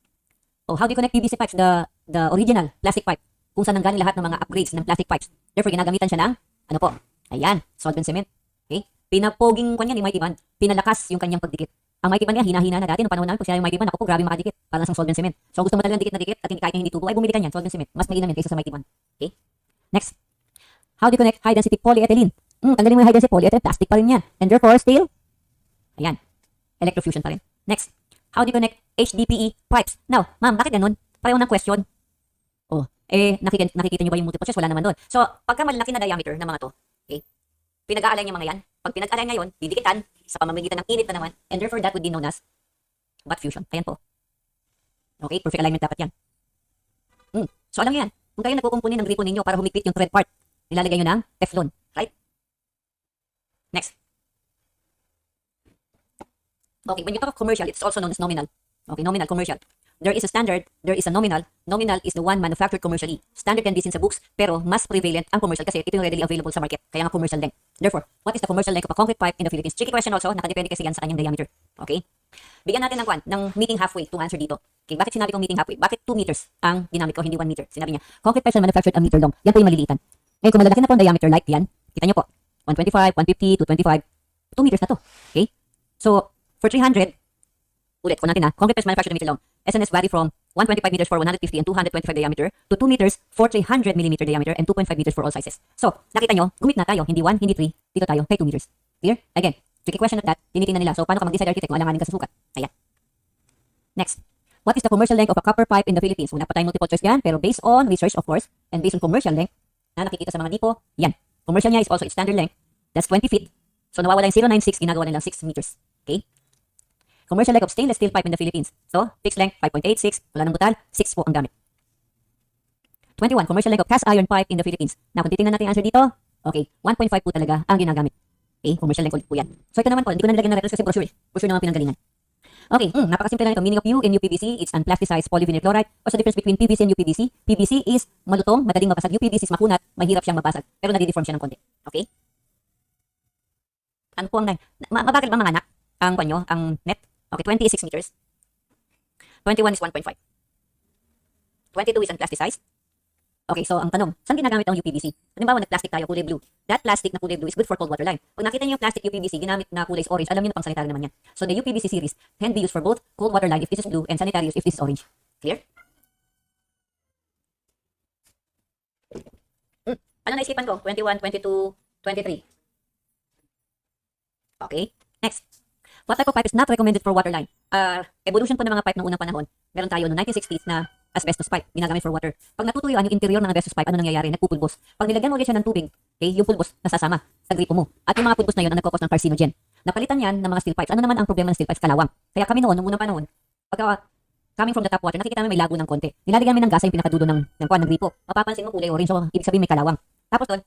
S1: Oh, how do you connect PVC pipes? The original plastic pipe. Kung saan nanggaling lahat ng mga upgrades ng plastic pipes. Therefore, ginagamitan siya ng, ano po? Ayan, solvent cement. Okay? Pinapoging kanya ni Mighty Van. Pinalakas yung kanyang pagdikit. Ang Mighty Van niya, hina-hina na dati. Noong panahon namin, pag siya yung Mighty Van, ako po, grabe makadikit. Parang sang solvent cement. So, gusto mo talagang dikit na dikit at hindi kahit hindi tubo, ay bumili ka niyan, solvent cement. Mas mainam yan kaysa sa Mighty Van. Okay? Next. How do you connect high density polyethylene? Tanggalin mo yung high density polyethylene, plastic pa rin yan. And therefore, still, ayan, electrofusion pa rin. Next. How do you connect HDPE pipes? Now, ma'am, bakit ganun? Pareho ng question. Oh, nakikita nyo ba yung multiple choice? Wala naman doon. So, pagka malaki na diameter ng mga to, okay, pinag-aalay yung mga yan. Pag pinag-aalay ngayon, didikitan sa pamamagitan ng init na naman, and therefore that would be known as butt fusion. Ayan po. Okay, perfect alignment dapat yan. So, alam nyo yan. Kung kayo nagkukumpuni ng gripo ninyo para humigpit yung thread part, nilalagay nyo ng Teflon. Right? Next. Okay, when you talk of commercial, it's also known as nominal. Okay, nominal, commercial. There is a standard, there is a nominal. Nominal is the one manufactured commercially. Standard can be seen sa books, pero mas prevalent ang commercial kasi ito yung readily available sa market. Kaya nga commercial length. Therefore, what is the commercial length of a concrete pipe in the Philippines? Tricky question also, nakadepende kasi yan sa kanyang diameter. Okay? Bigyan natin ng meeting halfway to answer dito. Okay, bakit sinabi kong meeting halfway? Bakit 2 meters ang ginamit ko, hindi 1 meter? Sinabi niya, concrete pipes are manufactured a meter long. Yan po yung maliliitan. Ngayon, kung malalaki na po ang diameter like yan, kita nyo po, 125, 150, 225, 2 meters na to. Okay? So, for 300, ulit ko natin concrete pipes manufactured a meter long. SNS vary from 125 meters for 150 and 225 diameter to 2 meters for 300 millimeter diameter and 2.5 meters for all sizes. So, nakita nyo, gumit na tayo. Hindi 1, hindi 3. Dito tayo kay 2 meters. Clear? Again, tricky question of that. Tinitingnan nila. So, paano ka mag-decide architect kung alanganin ka sa sukat? Ayan. Next. What is the commercial length of a copper pipe in the Philippines? Wala pa tayong multiple choice yan, pero based on research, of course, and based on commercial length, na nakikita sa mga dipo, yan. Commercial niya is also its standard length. That's 20 feet. So, nawawala yung 096, ginagawa nilang 6 meters. Okay? Commercial length of stainless steel pipe in the Philippines. So, fixed length, 5.86. Wala ng butal, 6 po ang gamit. 21. Commercial length of cast iron pipe in the Philippines. Now, kung titingnan natin ang answer dito, okay, 1.5 po talaga ang ginagamit. Okay, commercial length ulit po yan. So, ito naman po, hindi ko na nilagyan ng reference kasi brochure. Brochure naman pinanggalingan. Okay, napakasimple na ito. Meaning of U in UPVC, it's unplasticized polyvinyl chloride. What's the difference between PVC and UPVC? PVC is malutong, madaling mabasag. UPVC is makunat, mahirap siyang mabasag. Pero nadideform siya ng konti. Okay? Ano po ang mabagal ba mga anak? Ang panyo, ang net? Okay, 26 meters. 21 is 1.5. 22 is unplasticized. Okay, so ang tanong, saan ginagamit ang UPVC? Halimbawa, nag-plastic tayo, kulay blue. That plastic na kulay blue is good for cold water line. Pag nakita niyo yung plastic UPVC, ginamit na kulay is orange, alam niyo na pang sanitary naman yan. So the UPVC series can be used for both cold water line if this is blue and sanitary use if this is orange. Clear? Ano naisipan ko? 21, 22, 23. Okay, next. What type of pipe is not recommended for water line? Evolution po ng mga pipe noong unang panahon. Meron tayo noong 1960s na asbestos pipe, ginagamit for water. Pag natutuyuan yung interior ng asbestos pipe, ano nangyayari? Nagpupulbos. Pag nilagyan mo ulit siya ng tubig, okay, yung pulbos nasasama sa gripo mo. At yung mga pulbos na yun ang nagkakos ng carcinogen. Napalitan yan ng mga steel pipes. Ano naman ang problema ng steel pipes? Kalawang. Kaya kami noong unang panahon, pagka coming from the tap water, nakikita namin may lago ng konti. Nilalagyan namin ng gasa yung pinakadulo ng gripo. Mapapansin mo kulay orange, so ibig sabihin may kalawang. Tapos doon,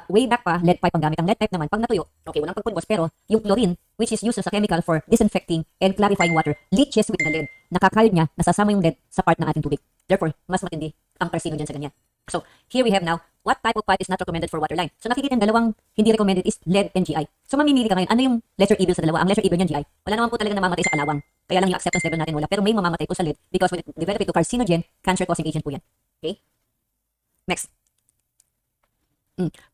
S1: way back pa, lead pipe ang gamit. Ang lead pipe naman, pag natuyo, okay, walang pagpulbos, pero yung chlorine, which is used as a chemical for disinfecting and clarifying water, leaches with the lead. Nakakayod niya, nasasama yung lead sa part ng ating tubig. Therefore, mas matindi ang carcinogen sa ganyan. So, here we have now, what type of pipe is not recommended for water line? So, nakikita yung dalawang hindi recommended is lead and GI. So, mamimili ka ngayon, ano yung lesser evil sa dalawa? Ang lesser evil niyan, GI. Wala naman po talaga namamatay sa kalawang. Kaya lang yung acceptance level natin wala. Pero may mamamatay po sa lead because when it develop into carcinogen, cancer-causing agent po yan. Okay? Next.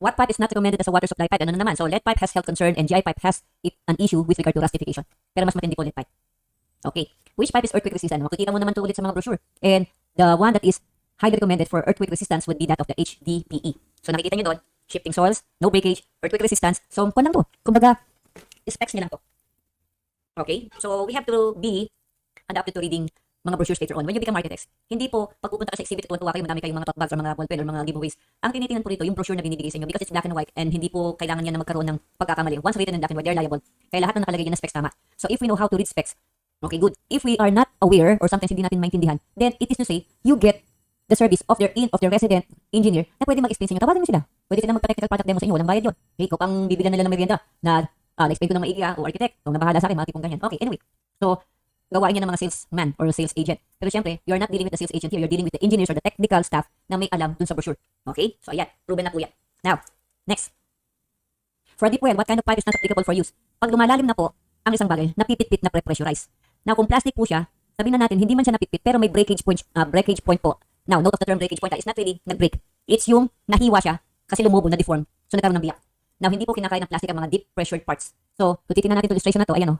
S1: What pipe is not recommended as a water supply pipe? Ano na naman? So, lead pipe has health concern and GI pipe has an issue with regard to rustification. Pero mas matindi po lead pipe. Okay. Which pipe is earthquake resistant? Makikita mo naman ito ulit sa mga brochure. And the one that is highly recommended for earthquake resistance would be that of the HDPE. So nakikita nyo doon, shifting soils, no breakage, earthquake resistance. So kung lang to. Kumbaga, specs nyo lang to. Okay? So we have to be adapted to reading mga brochures later on. When you become architects, hindi po, pag pupunta ka sa exhibit, tuwan-tuwa kayo, madami kayong mga tote bags or mga ballpen or mga giveaways. Ang tinitingnan po rito, yung brochure na binibigay sa inyo because it's black and white and hindi po kailangan yan na magkaroon ng pagkakamali. Once written in black and white, they're liable. Kaya lahat ng nakalagay dyan na specs tama. So if we know how to read specs, okay, good. If we are not aware or sometimes hindi natin maintindihan, then it is to say, you get the service of their resident engineer na pwede mag-explain sa inyo. Tawagin mo sila. Pwede sila magpa-technical product demo sa inyo. Walang bayad yun. Okay, ikaw pang bibilan nila ng merienda na na-explain ko ng maigi o architect. Kung nabahala sa akin, mga tipong ganyan. Okay, anyway. So, gawain niya ng mga salesman or sales agent. Pero syempre, you are not dealing with the sales agent here. You're dealing with the engineers or the technical staff na may alam dun sa brochure. Okay? So, ayan. Proven na po yan. Now, next. For a deep well, what kind of pipe is not applicable for use? Pag lumalalim na po ang isang bagay, napipit-pit na pre-pressurize. Now, kung plastic po siya, sabihin na natin, hindi man siya napipit, pero may breakage point po. Now, note of the term breakage point is not really nag-break. It's yung nahiwa siya kasi lumubo, na-deform. So, nagkaroon ng biyak. Now, hindi po kinakain ng plastic ang mga deep pressured parts. So, kung titignan natin itong illustration na to, ayan o.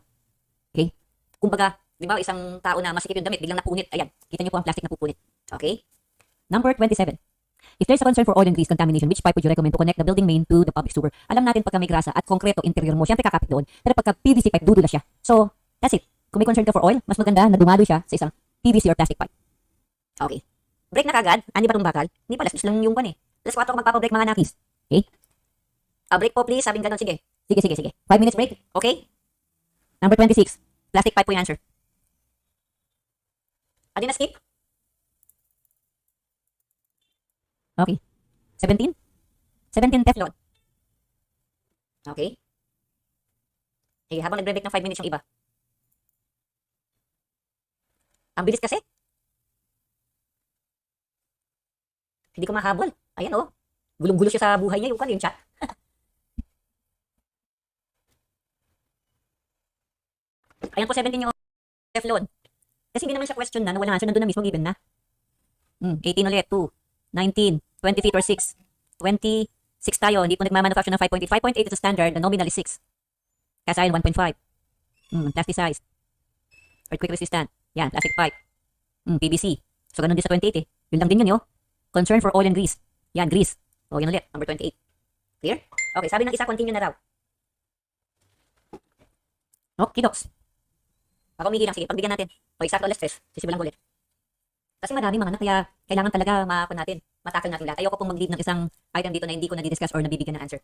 S1: Okay? Kumbaga, di ba, isang tao na masikip yung damit, biglang napunit. Ayan, kita niyo po ang plastic na pupunit. Okay? Number 27. If there's a concern for oil and grease contamination, which pipe would you recommend to connect the building main to the public sewer? Alam natin pagka may grasa at konkreto interior mo, syempre kakapit doon. Pero pagka PVC pipe, dudula siya. So, that's it. Kung may concern ka for oil, mas maganda na dumalo siya sa isang PVC or plastic pipe. Okay. Break na kagad? Ani ba itong bakal? Hindi pa, last lang yung pan eh. Last 4 ako magpapabreak mga nakis. Okay? Break po please, sabing ganun. Sige. Sige. 5 minutes break. Okay? Number 26. Plastic pipe po yung answer. Adi na skip? Okay. 17? 17 Teflon. Okay. Sige, habang nagbre-break ng 5 minutes yung iba. Ang bilis kasi. Hindi ko mahabol. Ayan oh. Gulong-gulo siya sa buhay niya. Yung chat. Ayan po 17 yung Teflon. Kasi hindi naman siya question na wala answer. Nandun na mismo given na. 18 ulit. 2. 19. 20 feet or 6. 26 tayo. Hindi po nagmamanufacture ng 5.8. 5.8 is the standard. The nominal is 6. Cast iron 1.5. Plasticized. Earthquake resistant. Yan. Plastic pipe. PVC. So ganun din sa 28 eh. Yun lang din yun Concern for oil and grease. Yan. Grease. O yan ulit. Number 28. Clear? Okay. Sabi ng isa, continue na raw. Okay, docs. Baka umihilang. Sige, pagbigyan natin. O, eksakto alas 3. Sisimulan ko ulit. Kasi marami mga anak, kaya kailangan talaga matakal natin lahat. Ayoko pong mag-leave ng isang item dito na hindi ko na-discuss or nabibigyan ng answer.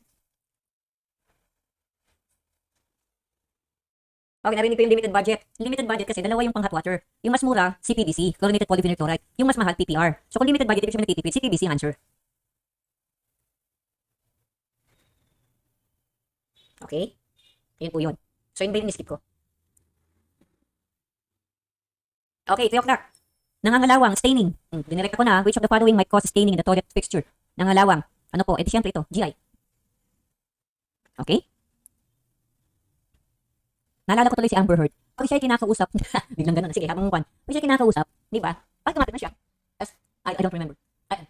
S1: Okay, narinig ko yung limited budget. Limited budget kasi dalawa yung pang hot water. Yung mas mura, CPVC, chlorinated polyvinyl chloride. Yung mas mahal, PPR. So kung limited budget, ibig sabihin nagtitipid, CPVC ang answer. Okay? Yun po yun. So yun ba yung skip ko? Okay, 3 o'clock. Nangangalawang, staining. Dinirect ako na, which of the following might cause staining in the toilet fixture? Nangangalawang. Ano po? Eh di syempre ito, GI. Okay? Naalala ko tuloy si Amber Heard. Pag siya ay kinakausap, biglang ganun. Sige, habang mukuhan. Pag siya ay kinakausap, di ba? Bakit tumatin na siya? I don't remember. I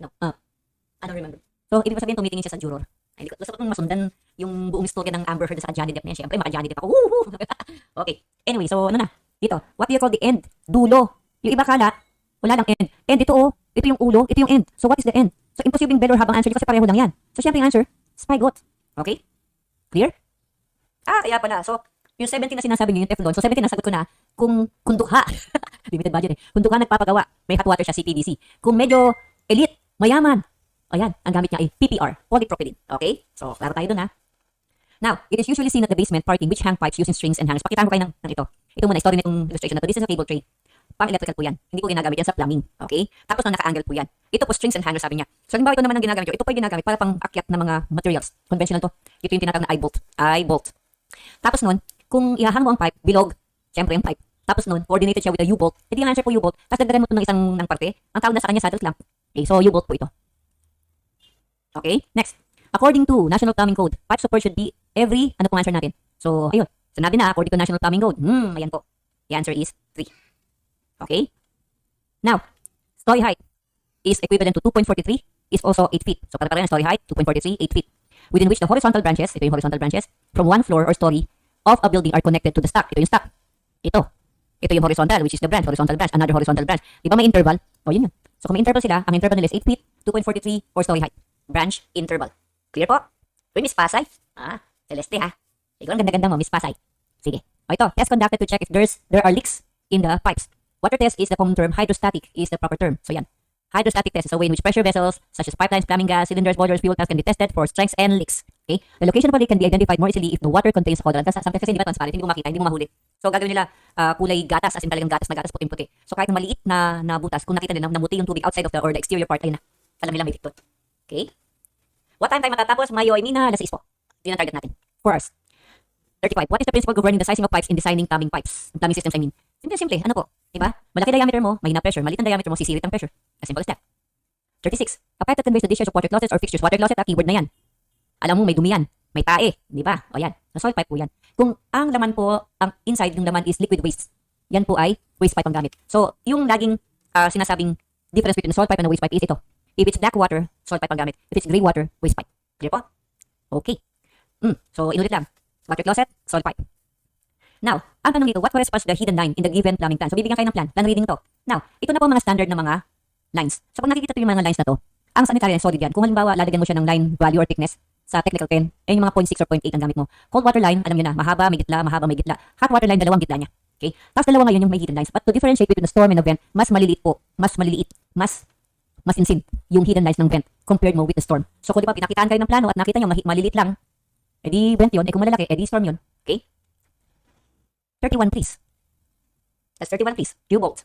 S1: don't remember. So, ibig sabihin tumitingin siya sa juror. Ay, gusto ko itong masundan yung buong story ng Amber Heard sa Johnny Depp niya. Siyempre, maka Johnny Depp ako. Okay. Anyway, so ano na? Dito. What do you call the end? Dulo. Yung iba kala, wala lang end. End, ito ito yung ulo, ito yung end. So, what is the end? So, imposibleng bell or habang answer kasi pareho lang yan. So, siyempre yung answer, spygot. Okay? Clear? Kaya pala. So, yung 17 na sinasabi niyo, yung Teflon. So, 17 nasagot ko na kung dukha. Limited budget eh. Kung dukha nagpapagawa, may hot water siya, CPVC. Kung medyo elite, mayaman, ayan, ang gamit niya ay PPR, polypropylene. Okay? So, klaro tayo dun ha. Now, it is usually seen at the basement parking which hang pipes using strings and hangers. Pakitaan ko kayo ng ito. Ito muna, story nitong illustration na to. This is a cable tray. Pang electrical po yan. Hindi ko ginagamit yan sa plumbing. Okay? Tapos naka-angle po yan. Ito po strings and hangers sabi niya. So, halimbawa ito naman ang ginagamit ko. Ito po yung ginagamit para pang akyat na mga materials. Conventional to. Ito yung tinatawag na eye-bolt. Eye-bolt. Tapos nun, kung ihahang mo ang pipe, bilog, syempre yung pipe. Tapos nun, coordinated siya with a U-bolt. Ito yung answer po U-bolt. Tapos dagdagan mo ito ng isang ng parte. Ang tawag na sa kanya saddle clamp. Okay, so U-bolt po ito. Okay, next. According to National Plumbing Code, pipe support should be every, ano pong answer natin? So, ayun. Sinabi na, according to National Plumbing Code. Ayan po. The answer is 3. Okay? Now, story height is equivalent to 2.43 is also 8 feet. So, para story height, 2.43, 8 feet. Within which the horizontal branches, ito yung horizontal branches, from one floor or story of a building are connected to the stack. Ito yung stack. Ito Ito yung horizontal, which is the branch, horizontal branch, another horizontal branch. Di ba may interval? O, yun yun. So, kung may interval sila, ang interval nila is 8 feet, 2.43, 4-story height. Branch interval. Clear po? Uy, Miss Pasay. Celeste ha. Ikaw ang ganda-ganda mo, Miss Pasay. Sige. O ito, test conducted to check if there are leaks in the pipes. Water test is the common term, hydrostatic is the proper term. So yan. Hydrostatic test is a way in which pressure vessels, such as pipelines, plumbing gas, cylinders, boilers, fuel tanks can be tested for strengths and leaks. Okay? The location of a leak can be identified more easily if the water contains colorant. Sometimes kasi hindi ba transparent, hindi mo makita, hindi mo mahuli. So gagawin nila kulay gatas, as in talagang gatas na gatas, puting-puti. So kahit maliit na butas, kung nakita nila namuti yung tubig outside of the or the exterior part, ayun na. Alam nila may leak doon. Okay? What time tayo matatapos? Mayo, I mean na, alas 6 po. Yun ang target natin. 4 hours. 35. What is the principle governing the sizing of pipes in designing plumbing pipes? Plumbing systems, I mean. Simple. Ano po? Diba? Malaki diameter mo, mahina pressure. Maliit ang diameter mo, sisirit ang pressure. As simple as that. 36. A pipe that conveys the discharge of water closets or fixtures. Water closet, keyword na yan. Alam mo, may dumi yan. May tae. Diba? O yan. Sa soil pipe po yan. Kung ang laman po, ang inside yung laman is liquid waste. Yan po ay waste pipe ang gamit. So, yung laging sinasabing difference between the soil pipe and the waste pipe is ito. If it's black water, soil pipe ang gamit. If it's gray water, waste pipe. Clear po? Okay. So, inulit lang. Water closet, soil pipe. Now, ang tanong dito, what corresponds to the hidden line in the given plumbing plan? So, bibigyan kayo ng plan reading to. Now, ito na po mga standard na mga lines. So, pag nakikita yung mga lines na to, ang sanitary line, solid yan. Kung halimbawa, lalagyan mo siya ng line value or thickness sa technical 10, yung mga 0.6 or 0.8 ang gamit mo. Cold water line, alam nyo na, mahaba, may gitla, mahaba, may gitla. Hot water line, dalawang gitla niya. Okay? Tapos dalawa ngayon yung may hidden lines. But to differentiate between the storm and the vent, mas maliliit po, mas insin yung hidden lines ng vent compared mo with the storm. So, kung di ba, pinakitaan kayo ng plano at nakita nyo, maliliit lang, edi vent yun, kung malalaki, edi storm yun. Okay? 31 please. That's 31 please. U-bolt.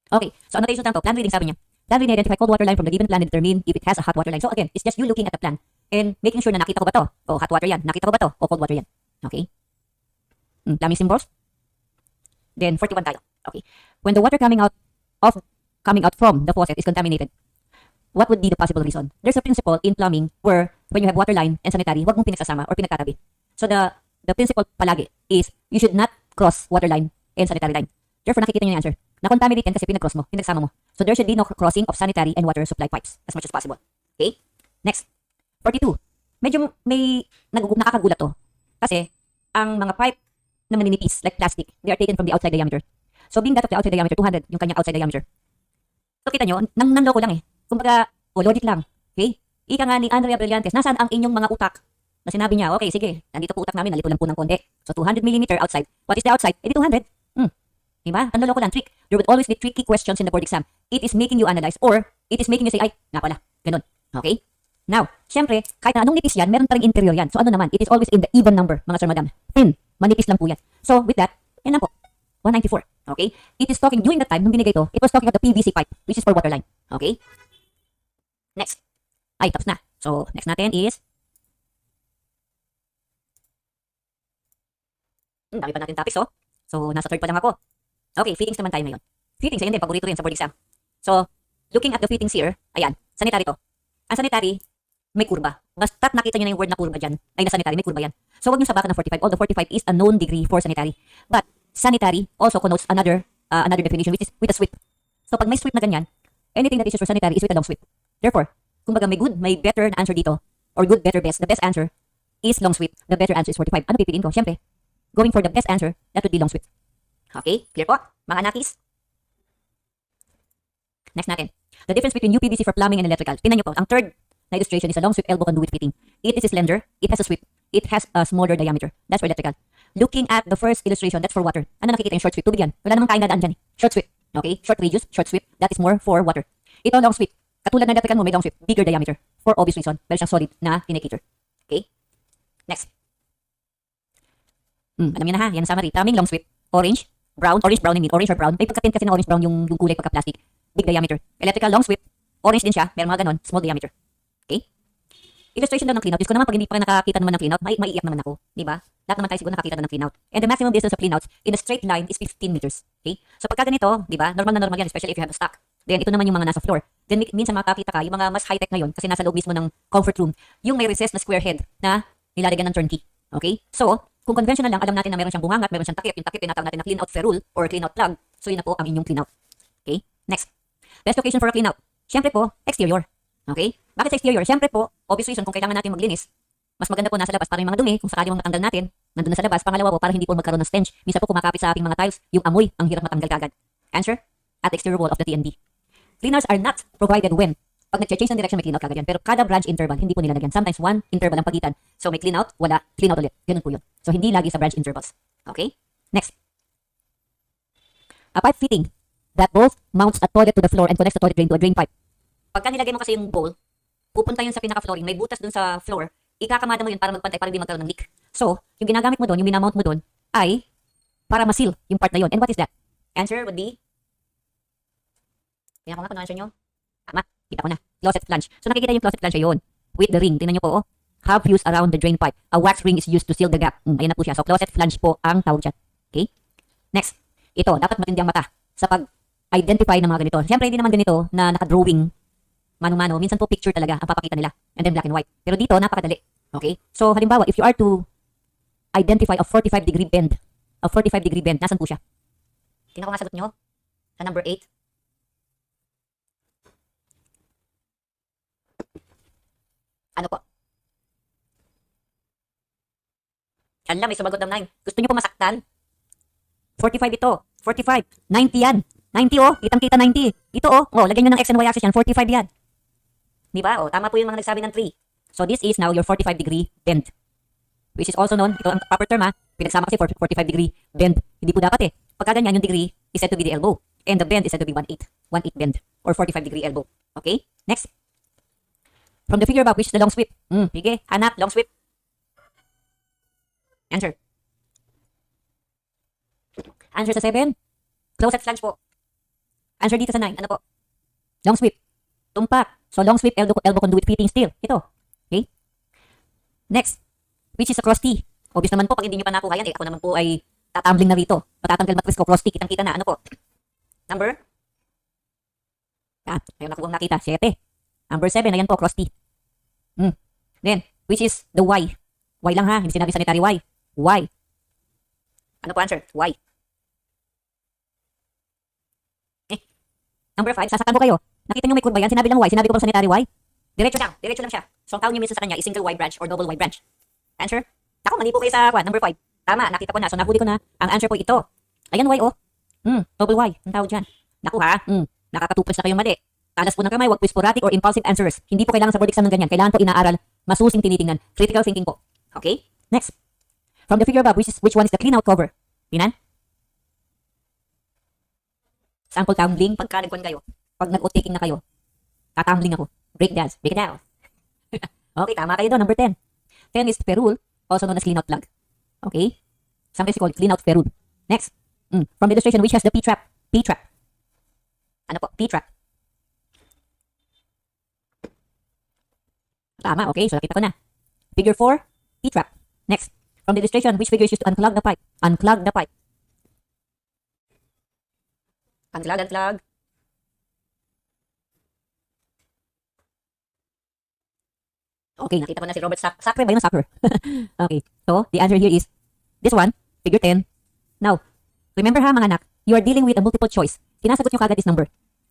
S1: Okay, so annotation lang to. Plan reading sabi niya. Plan reading identify cold water line from the given plan and determine if it has a hot water line. So again, it's just you looking at the plan and making sure na nakita ko ba to? O hot water yan. Nakita ko ba to? O cold water yan. Okay? Plumbing symbols. Then 41 tayo. Okay. When the water coming out from the faucet is contaminated, what would be the possible reason? There's a principle in plumbing where when you have water line and sanitary, wag mong pinagsasama or pinagtatabi. So the principle palagi is you should not cross water line and sanitary line. Therefore, nakikita niyo yung answer. Na-contaminate yan kasi pinag-cross mo, pinagsama mo. So there should be no crossing of sanitary and water supply pipes as much as possible. Okay? Next. 42. Medyo may nakakagulat to. Kasi ang mga pipe na maninipis, like plastic, they are taken from the outside diameter. So being that of the outside diameter, 200 yung kanyang outside diameter. So kita nyo, nanloko lang eh. Kumbaga, logic lang. Okay? Ika nga ni Andrea Brillantes, nasaan ang inyong mga utak? Na sinabi niya, okay, sige, nandito po utak namin, nalito lang po ng konti. So 200 mm outside. What is the outside? Edi 200. Diba? Ang loko lang, trick. There would always be tricky questions in the board exam. It is making you analyze or it is making you say, ay, nga pala. Ganun. Okay? Now, syempre, kahit na anong nipis yan, meron pa rin interior yan. So ano naman, it is always in the even number, mga sir, madam. Thin. Manipis lang po yan. So with that, yan lang po. 194. Okay? It is talking, during the time, nung binigay ito, it was talking about the PVC pipe, which is for water line. Okay? Next. Ay, tapos na. So, next natin is dami pa natin topics, oh. So, nasa third pa lang ako. Okay, fittings naman tayo ngayon. Fittings, ayan din, paborito rin sa board exam. So, looking at the fittings here, ayan, sanitary to. Ang sanitary, may kurba. Basta't nakita nyo na yung word na kurba dyan, ay na sanitary, may kurba yan. So, huwag nyo sabakan ng 45, although 45 is a known degree for sanitary. But, sanitary also connotes another definition, which is with a sweep. So, pag may sweep na ganyan, anything that is used for sanitary is with a long sweep. Therefore, kumbaga may better na answer dito, or good, better, best. The best answer is long sweep. The better answer is 45. Ano pipiliin ko? Siyempre, going for the best answer, that would be long sweep. Okay? Clear po? Mga nakis? Next natin. The difference between UPVC for plumbing and electrical. Tingnan nyo po. Ang third na illustration is a long sweep elbow conduit fitting. It is slender. It has a sweep. It has a smaller diameter. That's for electrical. Looking at the first illustration, that's for water. Ano nakikita yung short sweep? Tubig yan. Wala namang kain na daan dyan eh. Short sweep. Okay? Short radius, short sweep. That is more for water. Ito long sweep. Katulad ng electrical mo, may long sweep. Bigger diameter. For obvious reason. Meron siyang solid na indicator. Okay? Next. Alam niyo na ha. Yan ang summary. Plumbing long sweep. Orange. Brown, orange brown I mean, orange or brown. May pagka-tint kasi ng orange brown yung kulay pagka-plastic. Big diameter. Electrical long sweep. Orange din siya, meron mga ganon, small diameter. Okay? Illustration lang ng cleanout. Diyos ko naman, pag hindi pa nakakita naman ng cleanout, maiiyak naman ako. Diba? Lahat naman tayo siguro nakakita na ng cleanout. And the maximum distance of cleanouts in a straight line is 15 meters. Okay? So pagka ganito, diba? Normal na normal yan, especially if you have a stock. Then ito naman yung mga nasa floor. Then minsan makakita ka, yung mga mas high-tech ngayon, kasi nasa loob mismo ng comfort room, yung may recessed na square head na nilalagyan ng turnkey. Okay? So, kung conventional lang, alam natin na meron siyang bungangat, meron siyang takip. Yung takip, tinatawag natin na cleanout ferrule or cleanout plug. So, yun na po ang inyong cleanout. Okay? Next. Best location for a cleanout. Siyempre po, exterior. Okay? Bakit sa exterior? Siyempre po, obvious reason kung kailangan natin maglinis, mas maganda po nasa labas para yung mga dumi, kung sakali mong matanggal natin, nandun na sa labas. Pangalawa po, para hindi po magkaroon ng stench. Minsan po kumakapit sa ating mga tiles, yung amoy, ang hirap matanggal kagad. Answer, at the exterior wall of the TND. Cleaners are not provided when, pag nag-change ng direction, may clean out kagad yan. Pero kada branch interval, hindi po nilalagyan. Sometimes one interval ang pagitan. So may clean out, wala, clean out ulit. Ganun po yun. So hindi lagi sa branch intervals. Okay? Next. A pipe fitting that both mounts a toilet to the floor and connects the toilet drain to a drain pipe. Pagka nilagay mo kasi yung bowl, pupunta yun sa pinaka-flooring, may butas dun sa floor, ikakamada mo yun para magpantay, para hindi magkaroon ng leak. So, yung ginagamit mo dun, yung minamount mo dun, ay para ma-seal yung part na yun. And what is that? Answer would be, tingnan ko nga kung answer nyo. Tama, kita ko na. Closet flange. So nakikita yung closet flange yun. With the ring, tingnan nyo po, oh. Have fuse around the drain pipe. A wax ring is used to seal the gap. Ayan na po siya. So closet flange po ang tawag dyan. Okay? Next. Ito, dapat matindi ang mata sa pag-identify ng mga ganito. Siyempre, hindi naman ganito na naka-drawing mano-mano. Minsan po picture talaga ang papakita nila. And then black and white. Pero dito, napakadali. Okay? So, halimbawa, if you are to identify a 45-degree bend, nasan po siya? Tingnan ko nga sagot nyo. Sa number 8. Ano po? Alam, may sumagot ng 9. Gusto nyo po masaktan? 45 ito. 45. 90 yan. 90 oh. Kitang-kita 90. Ito oh. Oh, lagyan nyo ng X and Y axis yan. 45 yan. Diba? Oh, tama po yung mga nagsabi ng 3. So this is now your 45-degree bend. Which is also known, ito ang proper term ha. Pinagsama kasi 45-degree bend. Hindi po dapat eh. Pagka ganyan, yung degree is said to be the elbow. And the bend is said to be 1/8. 1/8 bend. Or 45-degree elbow. Okay? Next. From the figure above, which is the long sweep? Sige. Hanap, long sweep. Answer. Answer sa 7. Closet flange po. Answer dito sa 9. Ano po? Long sweep. Tumpak. So long sweep, elbow conduit fitting steel. Ito. Okay? Next. Which is a cross T. Obvious naman po, pag hindi nyo pa nakuha yan, ako naman po ay tatambling na rito. Patatanggal matris ko, cross T. Kitang-kita na. Ano po? Number? Ayun na po ang nakita. 7. Number 7. Ayan po, cross T. Then, which is the Y. Y lang ha. Hindi sinabi sanitary Y. Y. Ano po answer? Y. Number 5, sasaktan ko kayo. Nakita nyo may kurba yan? Sinabi lang Y. Sinabi ko pang sanitary Y. Diretso lang. Diretso lang siya. So, ang tawag nyo minsan sa kanya is single Y branch or double Y branch. Answer? Ako, mali po kayo sa number 5. Tama, nakita ko na. So, nahuli ko na. Ang answer po ito. Ayan, Y, oh. Double Y. Ang tawag dyan. Naku ha. Nakakatuplas na kayong mali. Talas po ng kamay, wag po sporadic or impulsive answers. Hindi po kailangan sa board exam ng ganyan. Kailangan po inaaral, masusing tinitingnan. Critical thinking po. Okay? Next. From the figure above, which one is the clean out cover? Tinan? Sample tumbling, pagka nagkuhan kayo. Pag nag-taking na kayo, tatumbling ako. Break dance. Break it down. Okay, tama kayo doon. Number 10. 10 is ferrule, also known as clean out plug. Okay? Sometimes we call it clean out ferrule. Next. From the illustration, which has the P-trap? P-trap. Ano po? P-trap. Tama, okay. So, nakita ko na. Figure 4, P-trap. Next. From the illustration, which figure is used to unclog the pipe? Unclog the pipe. Unclog. Okay, nakita ko na si Robert Sacre ba yun? Sacre. Okay. So, the answer here is this one, figure 10. Now, remember ha mga anak, you are dealing with a multiple choice. Sinasagot nyo kagad this number.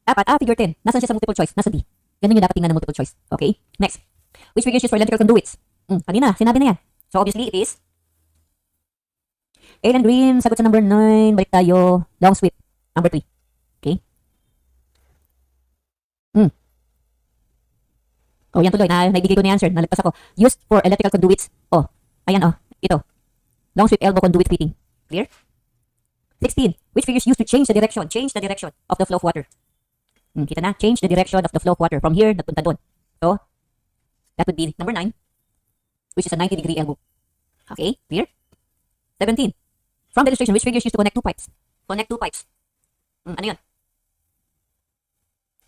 S1: Dapat, figure 10. Nasan siya sa multiple choice? Nasa D. Ganun yung dapat tingnan ng multiple choice. Okay? Next. Which figure is used for electrical conduits? Kanina, sinabi na yan. So, obviously, it is Alan Green, sagot sa number 9. Balik tayo. Long sweep. Number 3. Okay? Oh, yan tuloy. Naibigay ko na answer. Nalagpas ako. Used for electrical conduits. Oh, ayan oh. Ito. Long sweep elbow conduit fitting. Clear? 16. Which figure is used to change the direction? Change the direction of the flow of water. Kita na? Change the direction of the flow of water. From here, nagpunta doon. So, that would be number 9. Which is a 90-degree elbow. Okay? Clear? 17. From the illustration, which figure is used to connect two pipes? Connect two pipes. Ano yun?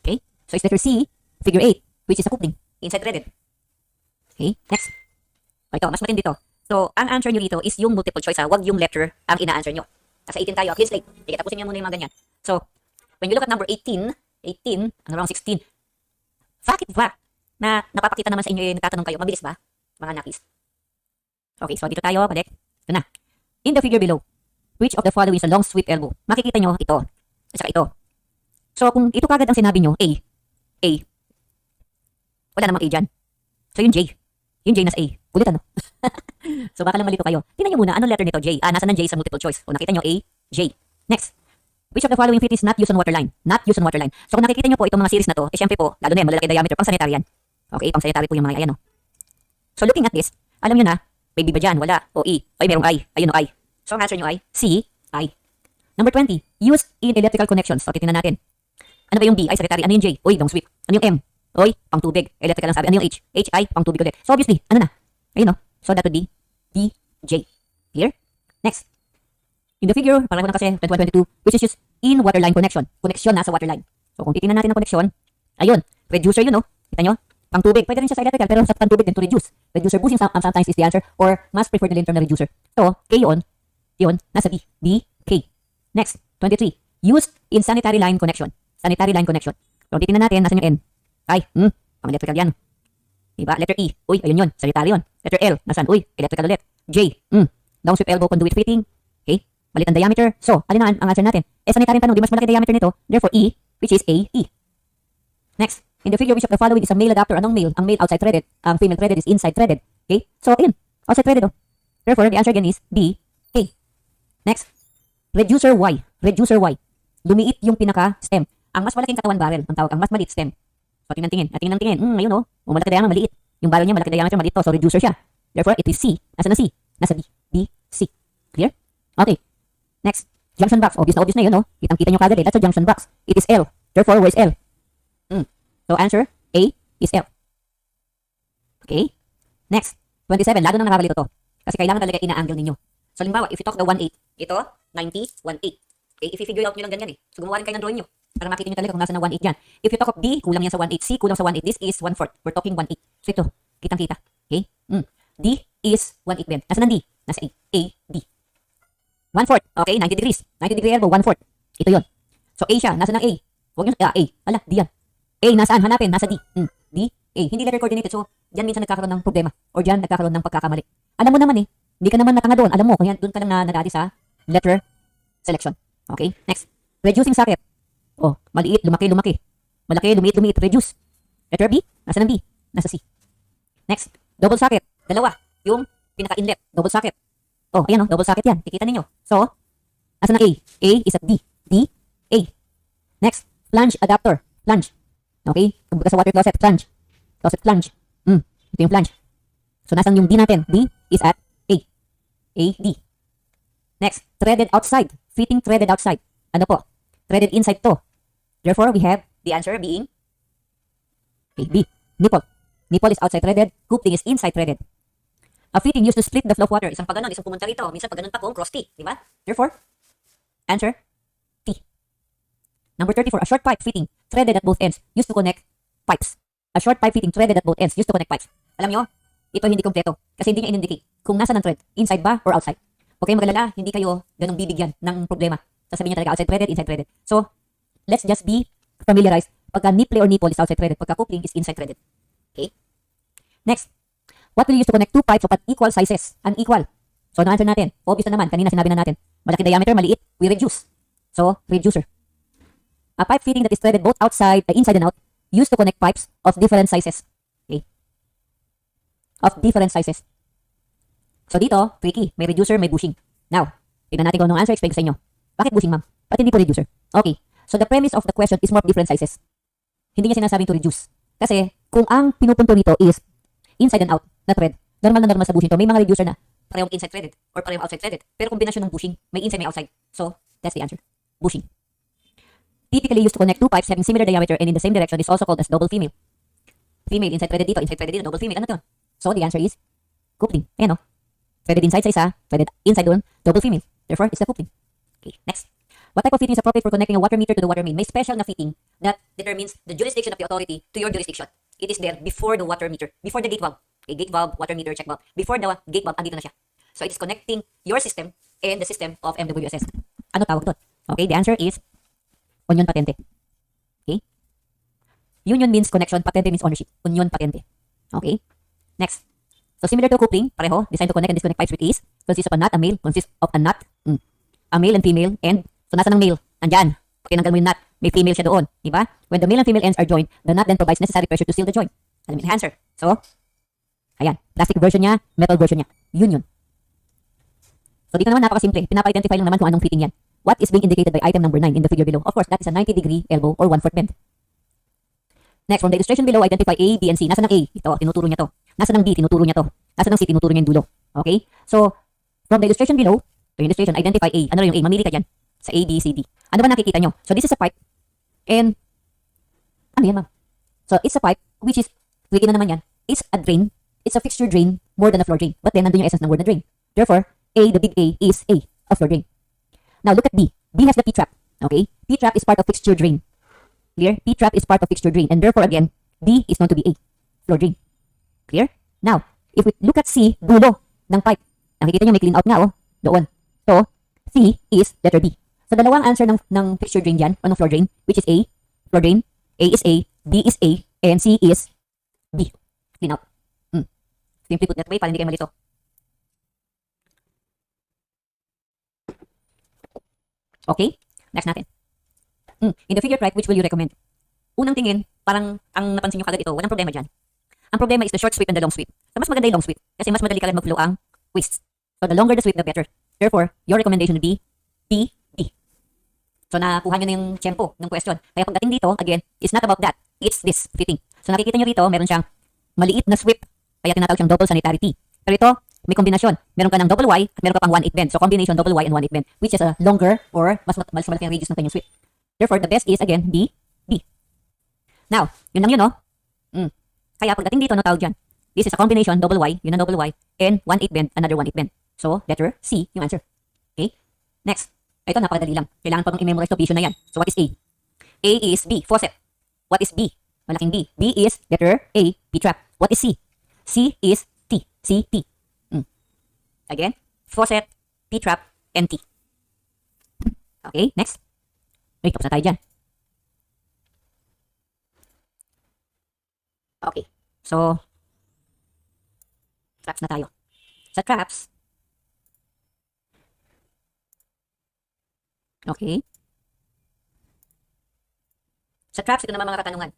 S1: Okay? So, it's letter C, figure 8, which is a coupling. Inside threaded. Okay? Next. O, ito, mas matindi to. So, ang answer nyo dito is yung multiple choice ha. Huwag yung letter ang ina-answer nyo. Kasi 18 tayo. Clean slate. Sige, tapusin nyo muna yung mga ganyan. So, when you look at number 18, ano wrong 16, bakit ba na napapakita naman sa inyo yung nagtatanong kayo? Mabilis ba? Mga nakis. Okay, so dito tayo. Balik. Ito na. In the figure below, which of the following is a long sweep elbow? Makikita nyo ito. At saka ito. So, kung ito kagad ang sinabi nyo, A. Wala namang A dyan. So, yung J. Yung J nasa A. Kulit ano? So baka lang malito kayo. Tingnan nyo muna, anong letter nito? J. Nasa ng J sa multiple choice. O nakita nyo A, J. Next. Which of the following fit is not used on waterline? Not used on waterline. So kung nakikita nyo po itong mga series na to, syempre po, lalo na yan, malalaki diameter, pang sanitary yan. Okay, pang sanitary po yung mga ayan o. So looking at this, alam nyo na, may B ba dyan? Wala. O E. Ay, merong I. Ayun o I. So ang answer nyo ay C, I. Number 20. Used in electrical connections. So titingnan natin. Ano ba yung B? Ay, secretary. Ano yung J? Uy, long sweep. Ano yung M? Uy, pang tubig. Electrical lang sabi. Ano yung H? H, I, pang tubig ulit. So obviously, ano na? Ayun o. So that would be D, J. Here. Next. In the figure, pareho na kasi, 2122, which is used in waterline connection. Connection na sa waterline. So kung titingnan natin ang connection, ayun, reducer yun o. Kita nyo? Pang tubig. Pwede rin siya sa electrical, pero sa pang tubig din to reduce. Reducer bushing sometimes is the answer, or mas preferred nila yung term na reducer. So, K yun, nasa B. B, K. Next, 23. Used in sanitary line connection. Sanitary line connection. So, titingnan natin, nasan yung N? Ay, pang electrical yan. Diba? Letter E. Uy, ayun yun. Sanitary yun. Letter L. Nasan? Uy, electrical ulit. J. Long sweep elbow conduit fitting. Okay? Malit ang diameter. So, alin na ang answer natin? Sanitary tanong. Di mas malaki diameter nito. Therefore, E, which is A, E. Next. In the figure, which of the following is a male adapter? Anong male? Ang male outside threaded. Ang female threaded is inside threaded. Okay? So, ayun. Outside threaded. Therefore, the answer again is B, A. Next. Reducer Y. Reducer Y. Lumiit yung pinaka-stem. Ang mas malaking katawan barrel. Ang tawag. Ang mas maliit stem. So, tingnan. At tingnan. Ayun o. Malaki diameter, maliit. Yung barrel niya, malaki diameter, maliit to. So, reducer siya. Therefore, it is C. Nasa na C? Nasa B. B, C. Clear? Okay. Next. Junction box. Obvious na yun, no? Kitang-kita nyo kagad eh. That's a junction box. It is L. Therefore, where is L? So, answer A is L. Okay? Next. 27. Lalo nang nakakalito to. Kasi kailangan talaga ina-angle ninyo. So, limbawa, if you talk the 1/8, ito, 90, 1/8. Okay? If i-figure out nyo lang ganyan eh. So, gumawa rin kayo ng drawing nyo. Para makita nyo talaga kung nasa na 1/8 dyan. If you talk of D, kulang yan sa 1/8. C, kulang sa 1/8. This is 1/4. We're talking 1/8. So, ito. Kitang-kita. Okay? D is 1/8 din. Nasa ng D? Nasa A. A, D. 1/4. Okay? 90 degrees. 90 degree elbow, 1/4. Ito yun. So, A siya. Nasa ng A. Huwag nyo, A. Ala, D yan. A, nasaan? Hanapin. Nasa D. D, A. Hindi letter coordinated. So, dyan minsan nagkakaroon ng problema. Or dyan nagkakaroon ng pagkakamali. Alam mo naman eh. Hindi ka naman natanga doon. Alam mo. Kaya doon ka lang na nadali sa letter selection. Okay? Next. Reducing socket. Oh, maliit, lumaki. Malaki, lumiit. Reduce. Letter B. Nasa ng B? Nasa C. Next. Double socket. Dalawa. Yung pinaka-inlet. Double socket. Oh, ayan oh. Double socket yan. Kikita ninyo. So, nasa ng A? A is at D. D, A. Next. Flange adapter. Flange. Okay? Kumbaga sa water closet, flange. Closet flange. Ito yung flange. So, nasan yung D natin? D is at A. A, D. Next, threaded outside. Fitting threaded outside. Ano po? Threaded inside to. Therefore, we have the answer being B. Nipple. Nipple is outside threaded. Coupling is inside threaded. A fitting used to split the flow of water. Isang pag ganun, isang pumunta rito. Minsan pag ganun pa kung cross T. Diba? Therefore, answer T. Number 34, a short pipe fitting threaded at both ends used to connect pipes. A short pipe fitting threaded at both ends used to connect pipes. Alam nyo, ito hindi kompleto kasi hindi niya in-indicate kung nasa ng thread, inside ba or outside. Huwag kayong magalala, hindi kayo ganong bibigyan ng problema. Sasabihin niya talaga outside threaded, inside threaded. So, let's just be familiarized. Pagka nipple or nipple is outside threaded, pagka coupling is inside threaded. Okay? Next, what will you use to connect two pipes of equal sizes? Unequal. So, ano answer natin? Obvious na naman, kanina sinabi na natin. Malaki diameter, maliit, we reduce. So, reducer. A pipe fitting that is threaded both inside and out, used to connect pipes of different sizes. Okay? Of different sizes. So dito, tricky. May reducer, may bushing. Now, tignan natin kung anong answer. Explain ko sa inyo. Bakit bushing, ma'am? Ba't hindi po reducer? Okay. So the premise of the question is more of different sizes. Hindi niya sinasabing to reduce. Kasi, kung ang pinupunto nito is inside and out na thread, normal sa bushing to. May mga reducer na parehong inside threaded or parehong outside threaded. Pero kombinasyon ng bushing, may inside, may outside. So, that's the answer. Bushing. Typically used to connect two pipes having similar diameter and in the same direction is also called as double female. Female, inside threaded dito, double female. Ano ito? So, the answer is coupling. Ayan o. Threaded inside sa isa, threaded inside doon, double female. Therefore, it's the coupling. Okay, next. What type of fitting is appropriate for connecting a water meter to the water main? May special na fitting that determines the jurisdiction of the authority to your jurisdiction. It is there before the water meter, before the gate valve. Okay, gate valve, water meter, check valve. Before the gate valve, andito na siya. So, it is connecting your system and the system of MWSS. Ano tawag doon? Okay, the answer is union patente. Okay? Union means connection, patente means ownership. Union patente. Okay? Next. So similar to coupling, pareho, designed to connect and disconnect pipes with ease, consists of a nut, a male, consists of a nut, a male and female, and, so nasa ng male? Andyan. Okay, nanggal mo yung nut. May female siya doon. Diba? When the male and female ends are joined, the nut then provides necessary pressure to seal the joint. Alam mo yung answer. So,
S2: Ayan, plastic version niya, metal version niya. Yun. So dito naman napakasimple. Pinapa-identify lang naman kung anong fitting yan. What is being indicated by item number 9 in the figure below? Of course, that is a 90-degree elbow or 1/4 bend. Next, from the illustration below, identify A, B, and C. Nasa ng A? Ito, tinuturo niya to. Nasa ng B? Tinuturo niya to. Nasa ng C? Tinuturo niya yung dulo. Okay? So, from the illustration below, the illustration, identify A. Ano rin yung A? Mamili ka dyan. Sa A, B, C, D. Ano ba nakikita nyo? So, this is a pipe. And, ano yan, ma'am? So, it's a pipe, which is, wiki na naman yan, it's a drain. It's a fixture drain more than a floor drain. But then, nandun yung essence ng word na drain. Therefore, A, the big A, is A, a floor drain. Now, look at B. B has the P-trap. Okay? P-trap is part of fixture drain. Clear? P-trap is part of fixture drain. And therefore, again, B is going to be A, floor drain. Clear? Now, if we look at C, dulo ng pipe. Nakikita nyo may clean out nga, oh. Doon. So, C is letter B. So, dalawang answer ng fixture drain dyan, o ng floor drain, which is A, floor drain. A is A, B is A, and C is B. Clean out. Simply put that way, para hindi kayo malito. Okay? Next natin. In the figure right, which will you recommend? Unang tingin, parang ang napansin nyo kagad ito, walang problema dyan. Ang problema is the short sweep and the long sweep. So, mas maganda yung long sweep kasi mas madali kagad mag-flow ang twists. So, the longer the sweep, the better. Therefore, your recommendation would be B, D. So, nakuha nyo na yung tempo ng question. Kaya pagdating dito, again, it's not about that. It's this fitting. So, nakikita nyo rito, meron siyang maliit na sweep. Kaya tinatawag siyang double sanitary T. Pero ito, may kombinasyon. Meron ka ng double Y at meron ka pang 1/8 bend. So, combination double Y and 1/8 bend, which is a longer or mas malaki ang radius ng kanyang sweep. Therefore, the best is, again, B, D. Now, yun lang yun, no? Kaya pagdating dito, no tawag dyan? This is a combination, double Y, yun ang double Y, and 1/8 bend, another 1/8 bend. So, letter C, yung answer. Okay? Next. Ito, napakadali lang. Kailangan pa bang i-memorize to, vision na yan. So, what is A? A is B, faucet. What is B? Malaking B. B is letter A, P-trap. What is C? C is T. C, T. Again, faucet, P-trap, and T. Okay, next. Wait, tapos na tayo dyan. Okay, so, traps na tayo. Sa traps, okay. Sa traps, ito naman mga katanungan.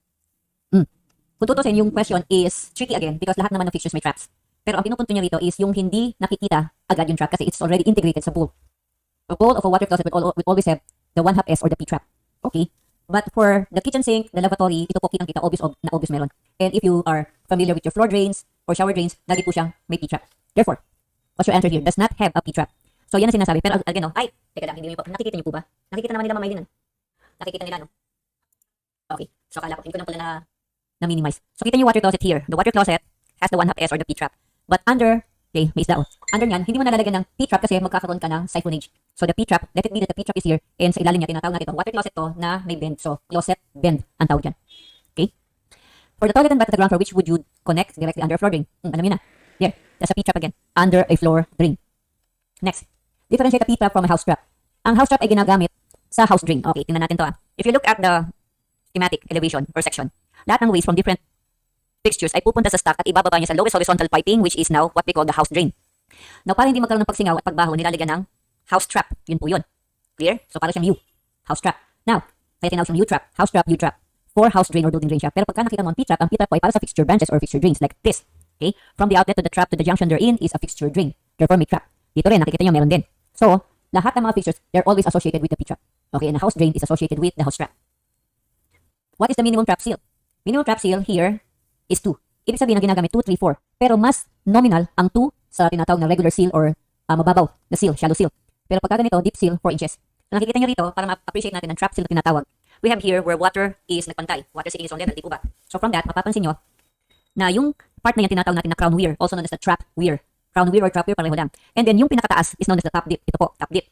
S2: Kung tutusin, yung question is tricky again because lahat naman ng fixtures may traps. Pero ang pinupunto niya rito is yung hindi nakikita agad yung trap kasi it's already integrated sa bowl. A bowl of a water closet will always have the 1/2 S or the P-trap. Okay? But for the kitchen sink, the lavatory, ito po kitang-kita, obvious meron. And if you are familiar with your floor drains or shower drains, lagi po siyang may P-trap. Therefore, what's your answer here? Does not have a P-trap. So, yan ang sinasabi. Pero again, no, ay, teka lang, hindi niyo po, nakikita niyo po ba? Nakikita naman nila mamay din, nakikita nila, no? Okay. So, akala ko, hindi ko na pala na-minimize. So, kita niyo water closet here. The water closet has the 1/2 S or the P-trap. But under, okay, may isda, under nyan, hindi mo nalalagyan ng P-trap kasi magkakaroon ka ng siphonage. So, the P-trap, let it be that the P-trap is here, and sa ilalim niya, tinatawag natin ito, water closet to na may bend. So, closet bend ang tawag dyan. Okay? For the toilet and bath at the ground floor, which would you connect directly under a floor drain? Alam niyo na. There, that's a P-trap again. Under a floor drain. Next, differentiate a P-trap from a house trap. Ang house trap ay ginagamit sa house drain. Okay, tingnan natin to. If you look at the schematic elevation or section, lahat ng ways from different fixtures ay pupunta sa stock at ibababa niya sa lowest horizontal piping, which is now what we call the house drain. Now, para hindi magkaroon ng pagsingaw at pagbaho, nilalagyan ng house trap. Yun po yun. Clear? So, para siyang U. House trap. Now, kaya tinawag siyang U-trap, house trap, U-trap, for house drain or building drain siya. Pero pagka nakita mo ang P-trap, ang P-trap po ay para sa fixture branches or fixture drains like this. Okay? From the outlet to the trap to the junction therein is a fixture drain. Therefore, may trap. Dito rin, nakikita niyo meron din. So, lahat ng mga fixtures, they're always associated with the P-trap. Okay? And the house drain is associated with the house trap. What is the minimum trap seal? Minimum trap seal here is 2. Ibig sabihin na ginagamit 2, 3, 4. Pero mas nominal ang 2 sa tinatawag na regular seal or mababaw na seal, shallow seal. Pero pagka ganito, deep seal, 4 inches. So nakikita nyo rito, para ma-appreciate natin ang trap seal na tinatawag, we have here where water is nagpantay. Water sitting is on level, di po ba? So from that, mapapansin nyo na yung part na yan tinatawag natin na crown weir, also known as the trap weir. Crown weir or trap weir, pareho lang. And then yung pinakataas is known as the top dip. Ito po, top dip.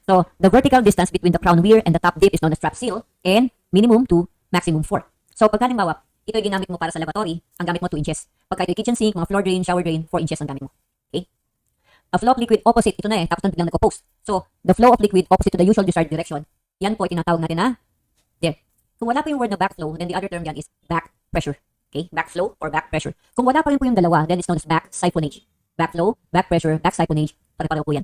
S2: So the vertical distance between the crown weir and the top dip is known as trap seal and minimum to maximum 4. So pagka halimbawa, ito ay ginamit mo para sa lavatory, ang gamit mo 2 inches. Pagka ito ay kitchen sink, mga floor drain, shower drain, 4 inches ang gamit mo. Okay? A flow of liquid opposite, ito na tapos biglang nag-oppose. So, the flow of liquid opposite to the usual discharge direction, yan po ay tinatawag natin na, there. Kung wala pa yung word na backflow, then the other term yan is back pressure. Okay? Backflow or back pressure. Kung wala pa rin po yung dalawa, then it's known as back siphonage. Backflow, back pressure, back siphonage, pare-pareho po yan.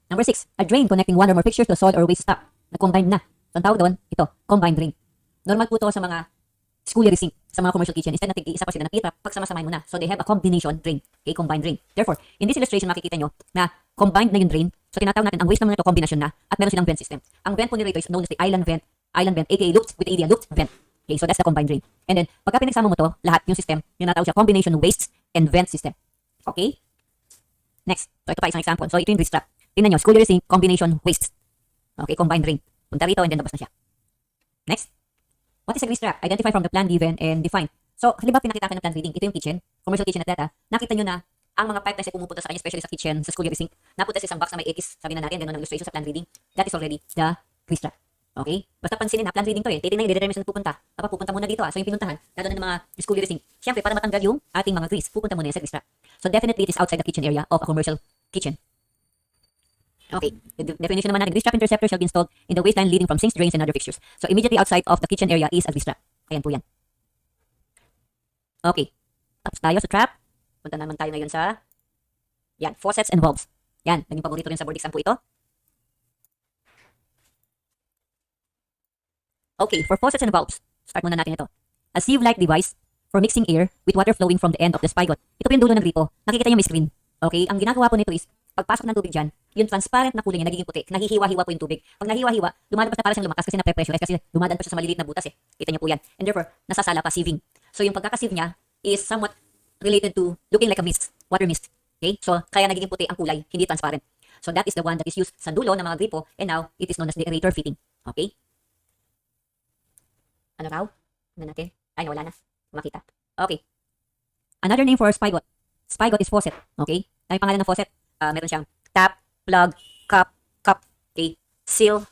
S2: Number 6, a drain connecting one or more fixtures to a solid or waste stock. Na-combined na. So, ang tawag doon, ito, combined drain. Normal po ito sa mga scullery sink sa mga commercial kitchen. Instead na tig-isa pa sila na P-trap, pagsamasamahin mo na. So they have a combination drain. Okay, combined drain. Therefore, in this illustration makikita nyo na combined na yung drain. So tinatawag natin ang waste naman ito kombinasyon na at meron silang vent system. Ang vent po ni rito is known as the island vent aka looped with area looped vent. Okay, so that's the combined drain. And then pagka pinagsama mo to, lahat yung system, yung natawag siya combination wastes and vent system. Okay? Next. So ito pa isang example. So ito yung grease trap. Tingnan nyo, scullery sink combination wastes. Okay, combined drain. Punta rito and then labas na siya. Next. What is a grease trap? Identify from the plan given and define. So, halimbawa pinakita ko ng plan reading. Ito yung kitchen, commercial kitchen at data. Nakita nyo na ang mga pipelines ay pumupunta sa kanya, especially sa kitchen, sa scullery sink. Napunta sa isang box na may X. Sabi na natin, ganun ang illustration sa plan reading. That is already the grease trap. Okay? Basta pansinin na, plan reading to eh. Titignan yung determine saan pupunta. Pupunta muna dito ah. So yung pinuntahan, lalo na ng mga scullery sink. Siyempre, para matanggal yung ating mga grease, pupunta muna yan sa grease trap. So definitely it is outside the kitchen area of a commercial kitchen. Okay, the definition naman natin, grease trap interceptor shall be installed in the waste line leading from sinks, drains, and other fixtures. So immediately outside of the kitchen area is a grease trap. Ayan po yan. Okay, tapos tayo sa trap. Punta naman tayo ngayon sa, yan, faucets and valves. Yan, naging paborito rin sa board exam po ito. Okay, for faucets and valves, start muna natin ito. A sieve-like device for mixing air with water flowing from the end of the spigot. Ito po yung dulo ng gripo. Nakikita niyo may screen. Okay, ang ginagawa po nito is, pagpasok ng tubig dyan, yung transparent na kulay niya nagiging puti. Nahihiwa-hiwa po yung tubig. Pag nahiwa-hiwa, lumalabas na para siyang lumakas kasi na-pressurize kasi dumadaan pa siya sa maliliit na butas eh. Kita niyo po yan. And therefore, nasasala pa sieving. So yung pagkakasieve niya is somewhat related to looking like a mist, water mist. Okay? So kaya nagiging puti ang kulay, hindi transparent. So that is the one that is used sa dulo ng mga gripo and now it is known as the aerator fitting. Okay? Ano raw? Ano natin? Ay, wala na. Makita. Okay. Another name for spigot. Spigot is faucet. Okay? Ano yung pangalan ng faucet? Meron siyang tap, plug, cup, cup. Okay? Seal,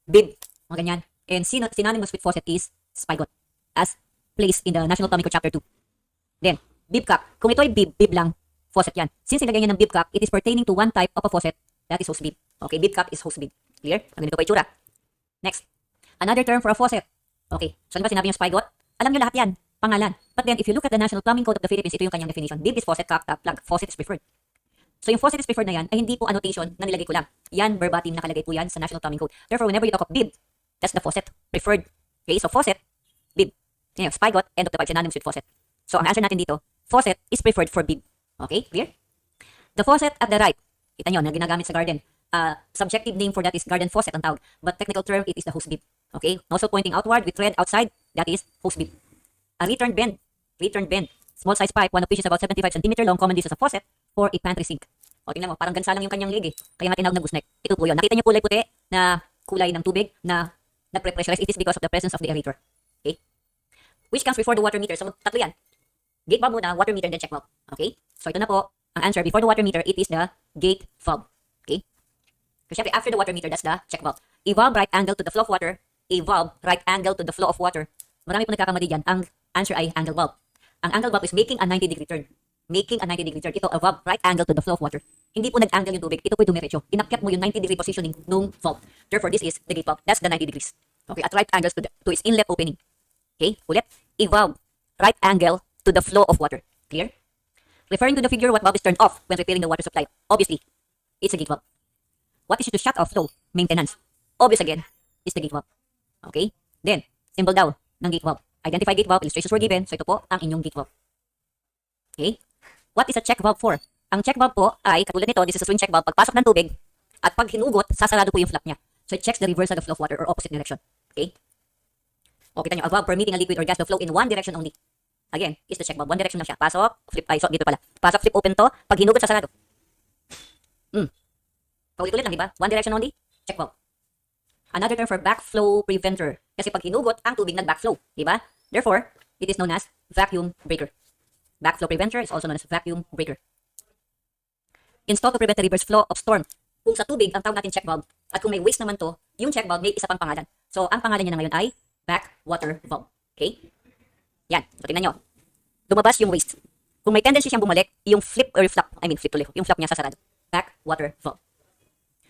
S2: bib. Mga ganyan. And synonymous with faucet is spigot. As placed in the National Plumbing Code Chapter 2. Then, bib cup. Kung ito ay bib lang, faucet yan. Since ilagay niya ng bib cup, it is pertaining to one type of a faucet, that is hose bib. Okay, bib cup is hose bib. Clear? Ang ganito pa itsura. Next. Another term for a faucet. Okay, so ano ba sinabi yung spigot? Alam nyo lahat yan, pangalan. But then, if you look at the National Plumbing Code of the Philippines, ito yung kanyang definition. Bib is faucet, cup, tap, plug. Faucet is preferred. So yung faucet is preferred na yan, ay hindi po annotation na nilagay ko lang. Yan, verbatim nakalagay po yan sa National Plumbing Code. Therefore, whenever you talk of bib, that's the faucet preferred. Okay, so faucet, bib. Yan, spigot, end of the pipe, synonymous with faucet. So, ang answer natin dito, faucet is preferred for bib. Okay, clear? The faucet at the right, kita nyo, na ginagamit sa garden. Subjective name for that is garden faucet ang tawag. But technical term, it is the hose bib. Okay, nozzle pointing outward with thread outside, that is hose bib. A return bend, small size pipe, one of which is about 75 cm long, commonly used as a faucet for a pantry sink. O, tingnan mo, parang gansa lang yung kanyang leg eh. Kaya nga tinawag na gooseneck. Ito po yun. Nakita niyo kulay puti na kulay ng tubig na nagpre-pressurize. It is because of the presence of the aerator. Okay? Which comes before the water meter. So, tatlo yan. Gate valve muna, water meter, then check valve. Okay? So, ito na po. Ang answer, before the water meter, it is the gate valve. Okay? So, syempre, after the water meter, that's the check valve. A valve right angle to the flow of water. A valve right angle to the flow of water. Marami po nagkakamali dyan. Ang answer ay angle valve. Ang angle valve is making a 90-degree turn. Making a 90-degree turn. Ito, a valve right angle to the flow of water. Hindi po nag-angle yung tubig. Ito po yung dumiretso. Inakyat mo yung 90-degree positioning nung valve. Therefore, this is the gate valve. That's the 90 degrees. Okay, at right angles to its inlet opening. Okay, ulit. A valve, right angle to the flow of water. Clear? Referring to the figure, what valve is turned off when repairing the water supply? Obviously, it's a gate valve. What is to shut off flow? Maintenance. Obvious again, is the gate valve. Okay? Then, symbol daw ng gate valve. Identify gate valve, illustrations were given. So ito po ang inyong gate valve. Okay? What is a check valve for? Ang check valve po ay, katulad nito, this is a swing check valve. Pagpasok ng tubig, at pag hinugot, sasarado po yung flap niya. So it checks the reversal of flow of water or opposite direction. Okay? O, kita nyo, a valve permitting a liquid or gas to flow in one direction only. Again, is the check valve. One direction lang siya. Pasok, flip, so dito pala. Pasok, flip open to. Pag hinugot, sasarado. Paulit-ulit lang, diba? One direction only, check valve. Another term for backflow preventer. Kasi pag hinugot, ang tubig nag-backflow. Diba? Therefore, it is known as vacuum breaker. Backflow preventer is also known as vacuum breaker. Installed to prevent the reverse flow of storm. Kung sa tubig, ang tawag natin check valve. At kung may waste naman to, yung check valve may isa pang pangalan. So, ang pangalan niya na ngayon ay back water valve. Okay? Yan. So, tingnan nyo. Lumabas yung waste. Kung may tendency siyang bumalik, yung flip or flap, flip tuloy, yung flap niya sasarado. Back water valve.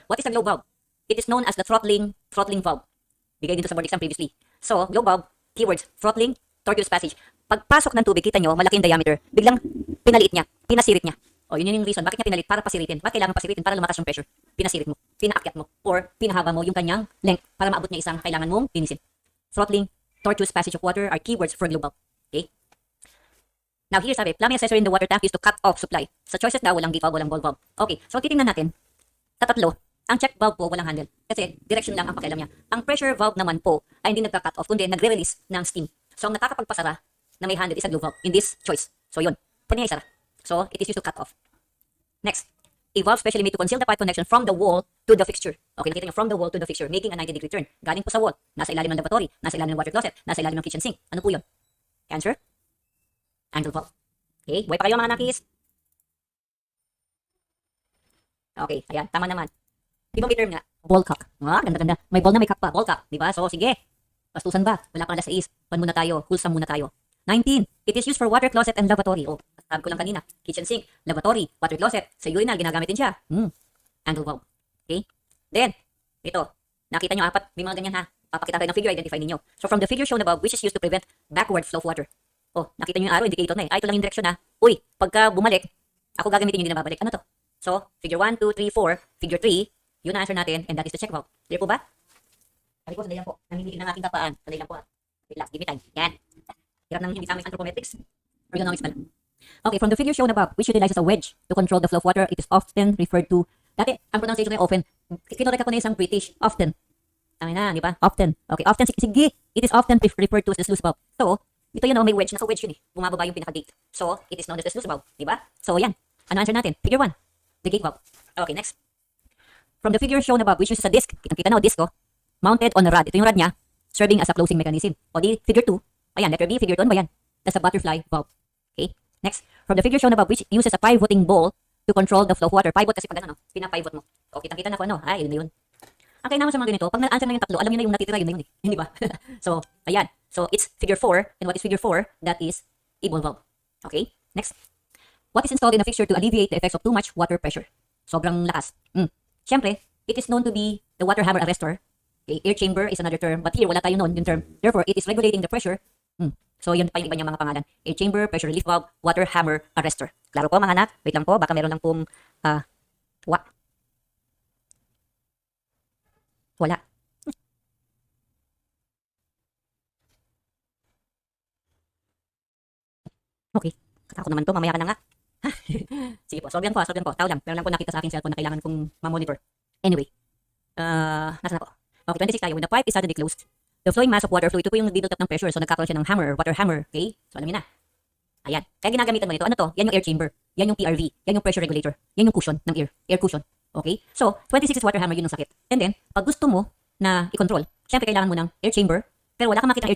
S2: What is a glow valve? It is known as the throttling valve. Bigay dito sa board exam previously. So, glow valve, keywords, throttling, tortuous passage. Pagpasok ng tubig, kita nyo, malaking diameter. Biglang pinaliit niya, pinasirit niya. O, yun yung reason. Bakit niya pinalit? Para pasiritin. Bakit kailangan pasiritin? Para lumakas yung pressure. Pinasirit mo, pinaakyat mo, or pinahaba mo yung kanyang length para maabot niya isang kailangan mong linisin. Throttling tortuous passage of water are keywords for global. Okay? Now, here sabi, plumbing accessory in the water tank used to cut off supply. Sa choices daw, walang gate valve, walang ball valve. Okay, so titingnan natin. Sa tatlo, ang check valve po walang handle. Kasi direction lang ang pakialam niya. Ang pressure valve naman po ay hindi nagka-cut off, kundi nagre-release ng steam. So, ang nakakapagpasara na may handle is a glow valve in this choice. So, yun. Pwede niya isara. So, it is used to cut off. Next, a valve specially made to conceal the pipe connection from the wall to the fixture. Okay, nakita niyo from the wall to the fixture, making a 90-degree turn. Galing po sa wall, nasa ilalim ng lavatory, nasa ilalim ng water closet, nasa ilalim ng kitchen sink. Ano po yun? Answer? Angle valve. Okay, buhay pa kayo mga nakis. Okay, ayan, tama naman. Di ba may term nga? Ball cock. Ah, ganda-ganda. May ball na may cock pa. Ball cock. Di ba? So, sige. Bastusan ba? Wala pang alas 6. Pan muna tayo. Hulsam muna tayo. 19. It is used for water closet and lavatory. Oh, sabi ko lang kanina. Kitchen sink, lavatory, water closet. Sa urinal, ginagamit din siya. Angle valve. Okay? Then, ito. Nakita nyo apat. May mga ganyan ha. Papakita tayo ng figure. Identify ninyo. So, from the figure shown above, which is used to prevent backward flow of water. Oh, nakita nyo yung arrow, indicator na eh. Ito lang yung direction ha. Uy, pagka bumalik, ako gagamitin yung hindi na babalik. Ano to? So, figure 1, 2, 3, 4, figure 3, yun ang answer natin, and that is the check valve. Clear po ba? Sabi ko, sandali lang po. Nanginginig ng aking kapaan. Sandali lang po. Wait lang, give me time. Yan. Hirap nang hindi sa aming anthropometrics. Ergonomics pala. Okay, from the figure shown above, which utilizes a wedge to control the flow of water, it is often referred to, dati, ang pronunciation ay often. Kinorek ako na isang British, often. Tama na, di ba? Often. Okay, often, sige, it is often referred to as the sluice valve. So, ito yun, may wedge, naka-wedge yun eh. Bumababa yung pinaka-gate. So, it is known as the sluice valve, di ba? So, yan. Ano answer natin? Figure 1, the gate valve. Okay, next. From the figure shown above, which uses a disc, kitang-kita na o disc, mounted on a rod. Ito yung rod niya, serving as a closing mechanism. O di, figure 2, ayan, letter B, figure 2, ano ba yan? That's a butterfly valve. Okay, next. From the figure shown above, which uses a pivoting ball to control the flow of water. Pivot kasi pag ano, pinapivot mo. O, kitang-kita na ko ano, ay, yun na yun. Ang kailangan sa mga ganito, pag na-answer na yung tatlo, alam niyo na yung natitira, yun na yun eh. Hindi ba? So, ayan. So, it's figure 4. And what is figure 4? That is a ball valve. Okay? Next. What is installed in a fixture to alleviate the effects of too much water pressure? Sobrang lakas. Siyempre, it is known to be the water hammer arrestor. Okay? Air chamber is another term. But here, wala tayo noon yung term. Therefore, it is regulating the pressure. So, yun pa yung iba niyang mga pangalan. Air chamber, pressure relief valve, water hammer arrestor. Klaro po mga anak? Wait lang po. Baka meron lang pong wala. Okay. Katakot naman to. Mamaya ka na nga. Sige po. Solve yan po. Solve yan po. Tao lang. Meron lang po nakita sa aking cellphone na kailangan kong ma-monitor. Anyway. Nasaan ako? Okay, 26 tayo. When the pipe is suddenly closed, the flowing mass of water flow, ito po yung nag-build up ng pressure. So, nagkakaroon siya ng hammer, water hammer. Okay? So, alam niyo na. Ayan. Kaya ginagamitan mo nito. Ano to? Yan yung air chamber. Yan yung PRV. Yan yung pressure regulator. Yan yung cushion ng air. Air cushion. Okay? So, 26 is water hammer, yun ang sakit. And then, pag gusto mo na i-control, syempre kailangan mo ng air chamber, pero wala kang makita